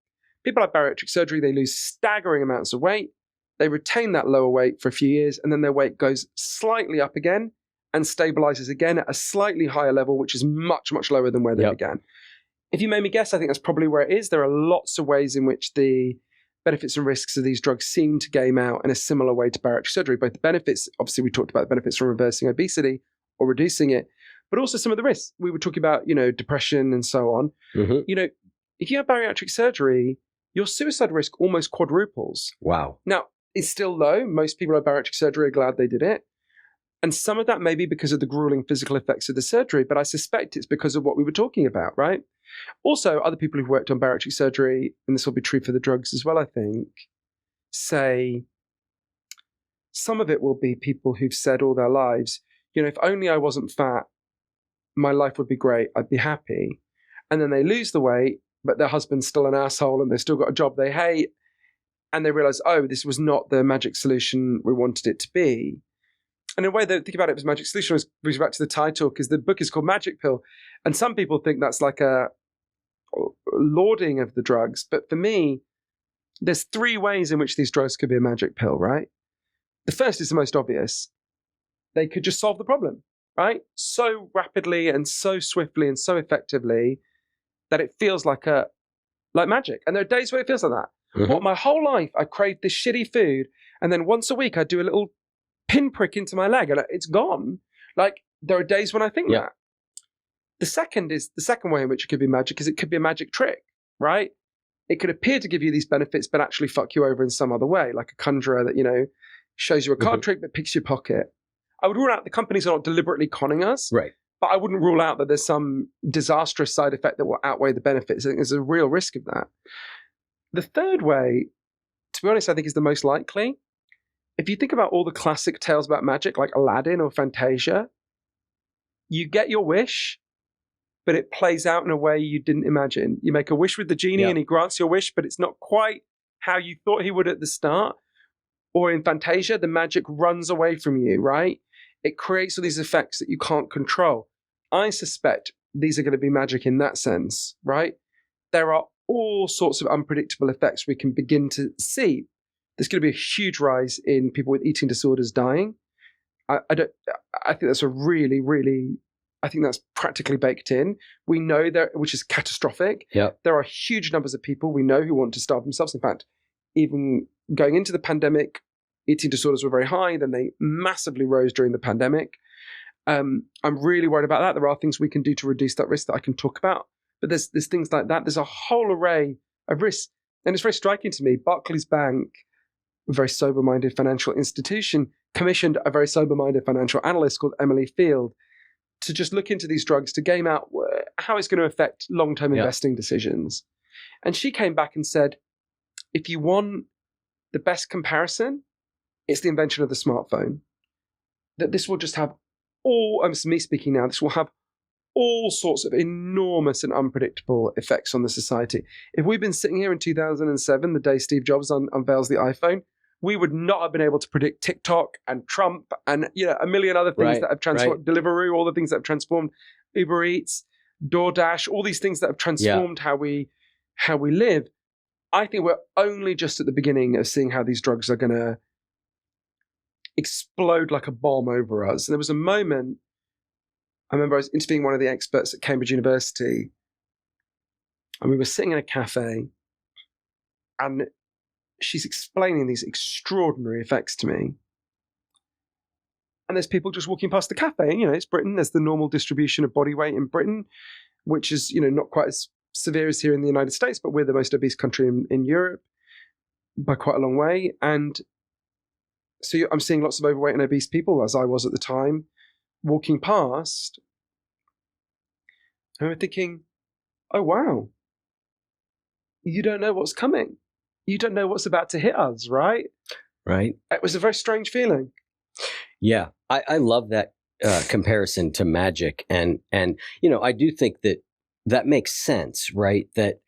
people have bariatric surgery, they lose staggering amounts of weight, they retain that lower weight for a few years, and then their weight goes slightly up again and stabilizes again at a slightly higher level, which is much, much lower than where they began. If you made me guess, I think that's probably where it is. There are lots of ways in which the benefits and risks of these drugs seem to game out in a similar way to bariatric surgery. Both the benefits, obviously we talked about the benefits from reversing obesity or reducing it, but also some of the risks. We were talking about, depression and so on. If you have bariatric surgery, your suicide risk almost quadruples. Wow. Now, it's still low. Most people who have bariatric surgery are glad they did it. And some of that may be because of the grueling physical effects of the surgery, but I suspect it's because of what we were talking about, right? Also, other people who've worked on bariatric surgery, and this will be true for the drugs as well, I think, say some of it will be people who've said all their lives, if only I wasn't fat, my life would be great, I'd be happy. And then they lose the weight, but their husband's still an asshole and they've still got a job they hate. And they realize, oh, this was not the magic solution we wanted it to be. And in a way, they think about it as magic solution, was brings back to the title, because the book is called Magic Pill. And some people think that's like a lauding of the drugs. But for me, there's three ways in which these drugs could be a magic pill, right? The first is the most obvious. They could just solve the problem, right? So rapidly and so swiftly and so effectively that it feels like magic. And there are days where it feels like that. What, my whole life, I craved this shitty food, and then once a week I do a little pinprick into my leg and it's gone. Like, there are days when I think that. The second way in which it could be magic is it could be a magic trick, right? It could appear to give you these benefits, but actually fuck you over in some other way, like a conjurer that, shows you a card trick but picks your pocket. I would rule out the companies are not deliberately conning us, right? But I wouldn't rule out that there's some disastrous side effect that will outweigh the benefits. I think there's a real risk of that. The third way, to be honest, I think is the most likely. If you think about all the classic tales about magic, like Aladdin or Fantasia, you get your wish, but it plays out in a way you didn't imagine. You make a wish with the genie and he grants your wish, but it's not quite how you thought he would at the start. Or in Fantasia, the magic runs away from you, right? It creates all these effects that you can't control. I suspect these are going to be magic in that sense, right? There are all sorts of unpredictable effects we can begin to see. There's going to be a huge rise in people with eating disorders dying. I think that's I think that's practically baked in. We know that, which is catastrophic. There are huge numbers of people we know who want to starve themselves. In fact, even going into the pandemic, eating disorders were very high. Then they massively rose during the pandemic. I'm really worried about that. There are things we can do to reduce that risk that I can talk about. But there's things like that. There's a whole array of risks. And it's very striking to me. Barclays Bank a very sober-minded financial institution, commissioned a very sober-minded financial analyst called Emily Field to just look into these drugs to game out how it's going to affect long-term investing decisions. And she came back and said, if you want the best comparison, it's the invention of the smartphone. That this will just have me speaking now, this will have all sorts of enormous and unpredictable effects on the society. If we'd been sitting here in 2007, the day Steve Jobs unveils the iPhone, we would not have been able to predict TikTok and Trump and a million other things that have transformed Deliveroo, all the things that have transformed Uber Eats, DoorDash, all these things that have transformed how we live. I think we're only just at the beginning of seeing how these drugs are going to explode like a bomb over us. And there was a moment, I remember I was interviewing one of the experts at Cambridge University, and we were sitting in a cafe, and she's explaining these extraordinary effects to me. And there's people just walking past the cafe, and it's Britain. There's the normal distribution of body weight in Britain, which is not quite as severe as here in the United States, but we're the most obese country in Europe by quite a long way. And so I'm seeing lots of overweight and obese people, as I was at the time, walking past. And I'm thinking, oh, wow, you don't know what's coming. You don't know what's about to hit us, right? Right. It was a very strange feeling. Yeah, I love that comparison to magic. And I do think that makes sense, right? That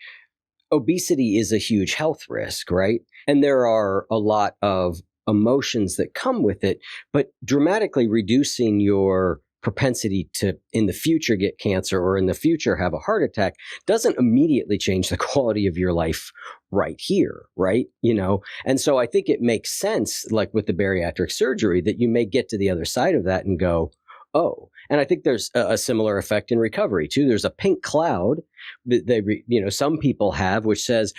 obesity is a huge health risk, right? And there are a lot of emotions that come with it, but dramatically reducing your propensity to in the future get cancer or in the future have a heart attack doesn't immediately change the quality of your life right here, right? And so I think it makes sense, like with the bariatric surgery, that you may get to the other side of that and go, oh. And I think there's a similar effect in recovery too. There's a pink cloud that some people have, which says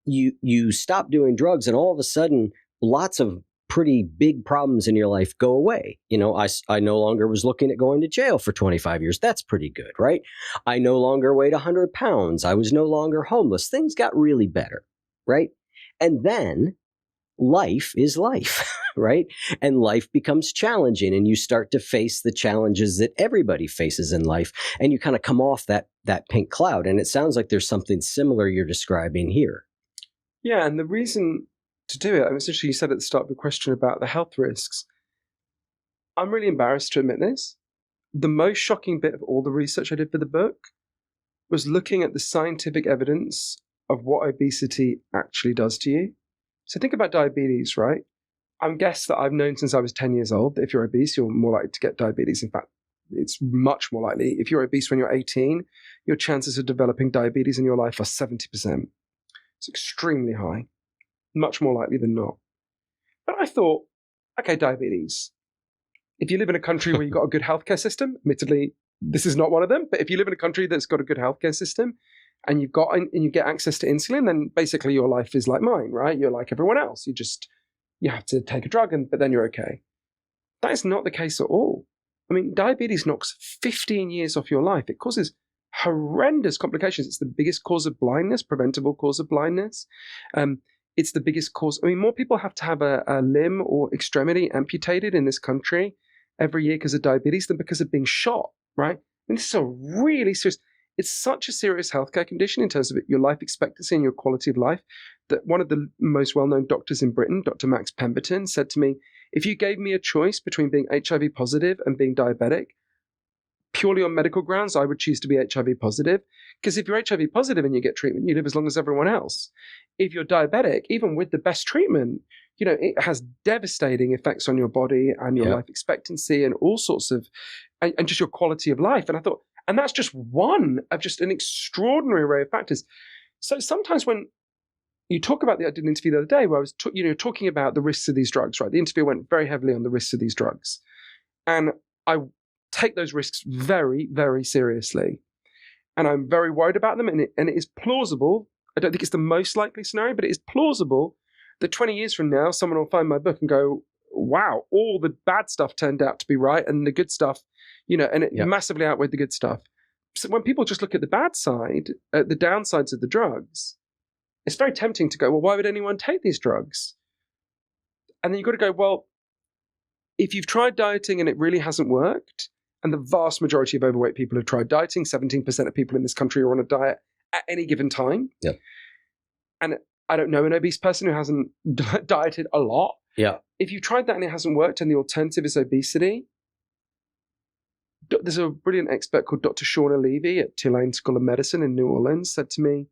you stop doing drugs and all of a sudden lots of pretty big problems in your life go away. I no longer was looking at going to jail for 25 years. That's pretty good, right? I no longer weighed 100 pounds. I was no longer homeless. Things got really better, right? And then life is life, right? And life becomes challenging, and you start to face the challenges that everybody faces in life, and you kind of come off that pink cloud. And it sounds like there's something similar you're describing here. Yeah, and the reason to do it, essentially you said at the start of the question about the health risks. I'm really embarrassed to admit this. The most shocking bit of all the research I did for the book was looking at the scientific evidence of what obesity actually does to you. So think about diabetes, right? I'm guessed that I've known since I was 10 years old that if you're obese, you're more likely to get diabetes. In fact, it's much more likely. If you're obese when you're 18, your chances of developing diabetes in your life are 70%. It's extremely high. Much more likely than not. But I thought, okay, diabetes. If you live in a country where you've got a good healthcare system, admittedly, this is not one of them, but if you live in a country that's got a good healthcare system and you get access to insulin, then basically your life is like mine, right? You're like everyone else. You have to take a drug, but then you're okay. That is not the case at all. I mean, diabetes knocks 15 years off your life. It causes horrendous complications. It's the biggest cause of blindness, preventable cause of blindness. It's the biggest cause. I mean, more people have to have a limb or extremity amputated in this country every year because of diabetes than because of being shot, right? And this is a really serious, it's such a serious healthcare condition in terms of your life expectancy and your quality of life that one of the most well-known doctors in Britain, Dr. Max Pemberton, said to me, if you gave me a choice between being HIV positive and being diabetic, purely on medical grounds, I would choose to be HIV positive. Because if you're HIV positive and you get treatment, you live as long as everyone else. If you're diabetic, even with the best treatment, it has devastating effects on your body and your life expectancy and all sorts of, and just your quality of life. And I thought, and that's just one of just an extraordinary array of factors. So sometimes when you talk about I did an interview the other day where I was talking about the risks of these drugs, right? The interview went very heavily on the risks of these drugs. And I take those risks very, very seriously. And I'm very worried about them. And it is plausible. I don't think it's the most likely scenario, but it is plausible that 20 years from now, someone will find my book and go, wow, all the bad stuff turned out to be right. And the good stuff, and it massively outweighed the good stuff. So when people just look at the bad side, at the downsides of the drugs, it's very tempting to go, well, why would anyone take these drugs? And then you've got to go, well, if you've tried dieting and it really hasn't worked, and the vast majority of overweight people have tried dieting, 17% of people in this country are on a diet at any given time. Yep. And I don't know an obese person who hasn't dieted a lot. Yeah. If you've tried that and it hasn't worked and the alternative is obesity, there's a brilliant expert called Dr. Shauna Levy at Tulane School of Medicine in New Orleans said to me,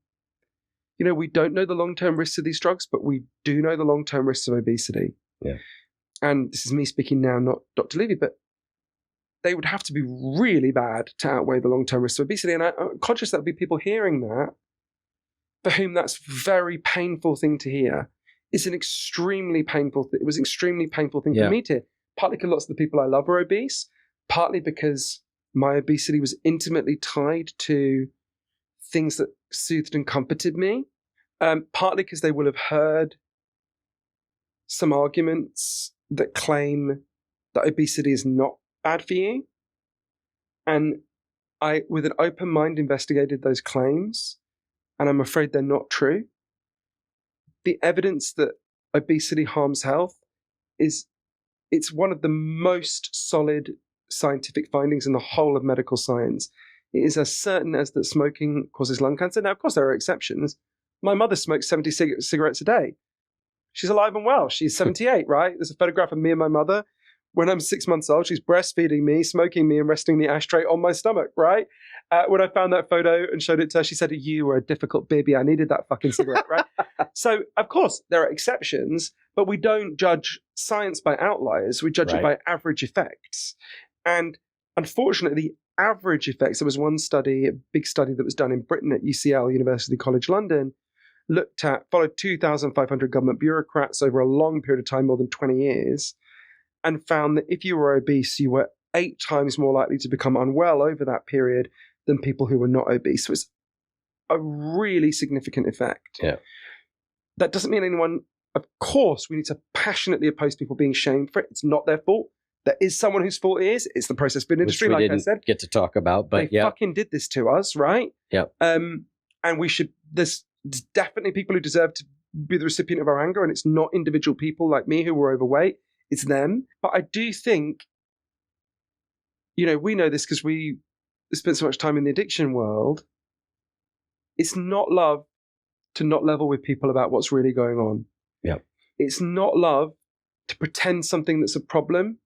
we don't know the long-term risks of these drugs, but we do know the long-term risks of obesity. Yeah. And this is me speaking now, not Dr. Levy, but they would have to be really bad to outweigh the long-term risks of obesity. And I'm conscious there'll be people hearing that for whom that's a very painful thing to hear. It's an extremely painful it was an extremely painful thing for me to hear. Partly because lots of the people I love are obese, partly because my obesity was intimately tied to things that soothed and comforted me, partly because they will have heard some arguments that claim that obesity is not bad for you. And I, with an open mind, investigated those claims, and I'm afraid they're not true. The evidence that obesity harms health it's one of the most solid scientific findings in the whole of medical science. It is as certain as that smoking causes lung cancer. Now, of course, there are exceptions. My mother smokes 70 cigarettes a day. She's alive and well. She's 78, right? There's a photograph of me and my mother when I'm 6 months old. She's breastfeeding me, smoking me, and resting the ashtray on my stomach, right? When I found that photo and showed it to her, she said, "You were a difficult baby. I needed that fucking cigarette," right? So, of course, there are exceptions, but we don't judge science by outliers. We judge it by average effects. And unfortunately, the average effects, there was one study, a big study that was done in Britain at UCL, University College London, followed 2,500 government bureaucrats over a long period of time, more than 20 years, and found that if you were obese, you were 8 times more likely to become unwell over that period than people who were not obese. So it's a really significant effect. Yeah. That doesn't mean anyone, of course, we need to passionately oppose people being shamed for it. It's not their fault. There is someone whose fault it is. It's the processed food industry, like I said. Get to talk about, but they fucking did this to us, right? Yeah. And we should, there's definitely people who deserve to be the recipient of our anger, and it's not individual people like me who were overweight. It's them. But I do think, we know this because we spent so much time in the addiction world. It's not love to not level with people about what's really going on. Yeah. It's not love to pretend something that's a problem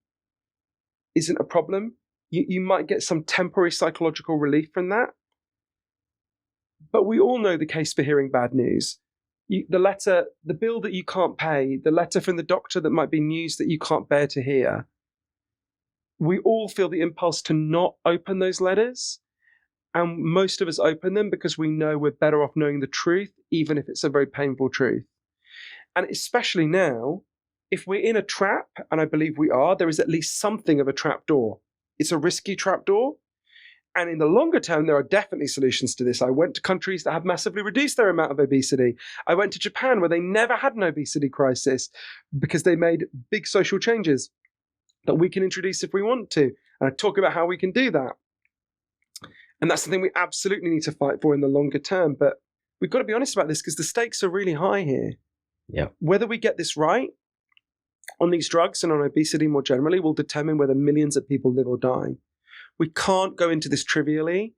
isn't a problem. You might get some temporary psychological relief from that. But we all know the case for hearing bad news. The bill that you can't pay, the letter from the doctor that might be news that you can't bear to hear. We all feel the impulse to not open those letters. And most of us open them because we know we're better off knowing the truth, even if it's a very painful truth. And especially now, if we're in a trap, and I believe we are, there is at least something of a trap door. It's a risky trap door. And in the longer term, there are definitely solutions to this. I went to countries that have massively reduced their amount of obesity. I went to Japan where they never had an obesity crisis because they made big social changes that we can introduce if we want to. And I talk about how we can do that. And that's something we absolutely need to fight for in the longer term. But we've got to be honest about this because the stakes are really high here. Yeah. Whether we get this right on these drugs and on obesity more generally will determine whether millions of people live or die. We can't go into this trivially.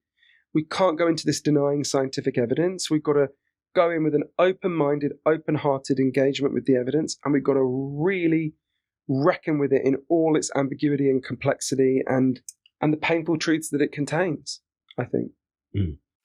We can't go into this denying scientific evidence. We've got to go in with an open-minded, open-hearted engagement with the evidence, and we've got to really reckon with it in all its ambiguity and complexity and the painful truths that it contains, I think.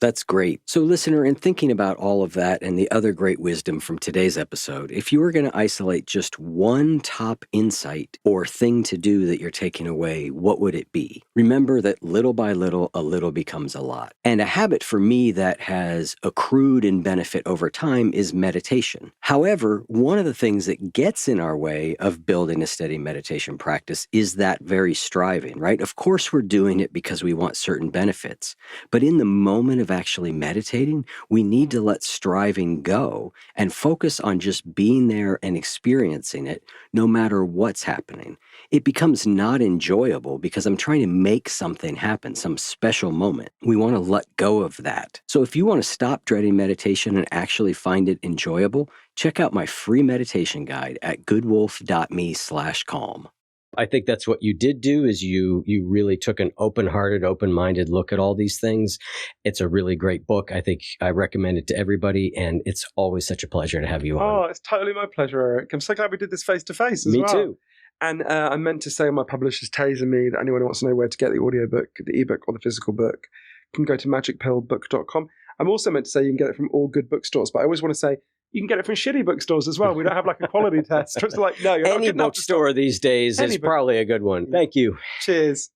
That's great. So listener, in thinking about all of that and the other great wisdom from today's episode, if you were going to isolate just one top insight or thing to do that you're taking away, what would it be? Remember that little by little, a little becomes a lot. And a habit for me that has accrued in benefit over time is meditation. However, one of the things that gets in our way of building a steady meditation practice is that very striving, right? Of course, we're doing it because we want certain benefits. But in the moment of of actually meditating, we need to let striving go and focus on just being there and experiencing it no matter what's happening. It becomes not enjoyable because I'm trying to make something happen, some special moment. We want to let go of that. So if you want to stop dreading meditation and actually find it enjoyable, check out my free meditation guide at goodwolf.me/calm. I think that's what you did do, is you really took an open-hearted, open-minded look at all these things. It's a really great book. I think I recommend it to everybody, and it's always such a pleasure to have you on. Oh, it's totally my pleasure, Eric. I'm so glad we did this face-to-face as well. Me too. And I meant to say on my publisher's taser me that anyone who wants to know where to get the audiobook, the ebook, or the physical book can go to magicpillbook.com. I'm also meant to say you can get it from all good bookstores, but I always want to say you can get it from shitty bookstores as well. We don't have like a quality test. It's like, no, you're not Any good enough bookstore these days is probably a good one. Thank you. Cheers.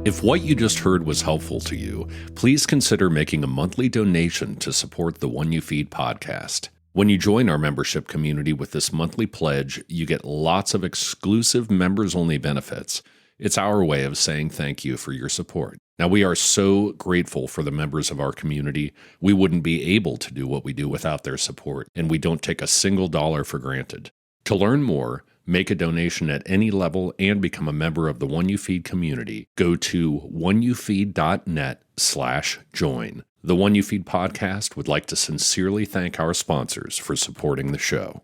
If what you just heard was helpful to you, please consider making a monthly donation to support the One You Feed podcast. When you join our membership community with this monthly pledge, you get lots of exclusive members-only benefits. It's our way of saying thank you for your support. Now, we are so grateful for the members of our community. We wouldn't be able to do what we do without their support, and we don't take a single dollar for granted. To learn more, make a donation at any level, and become a member of the One You Feed community, go to oneyoufeed.net/join. The One You Feed podcast would like to sincerely thank our sponsors for supporting the show.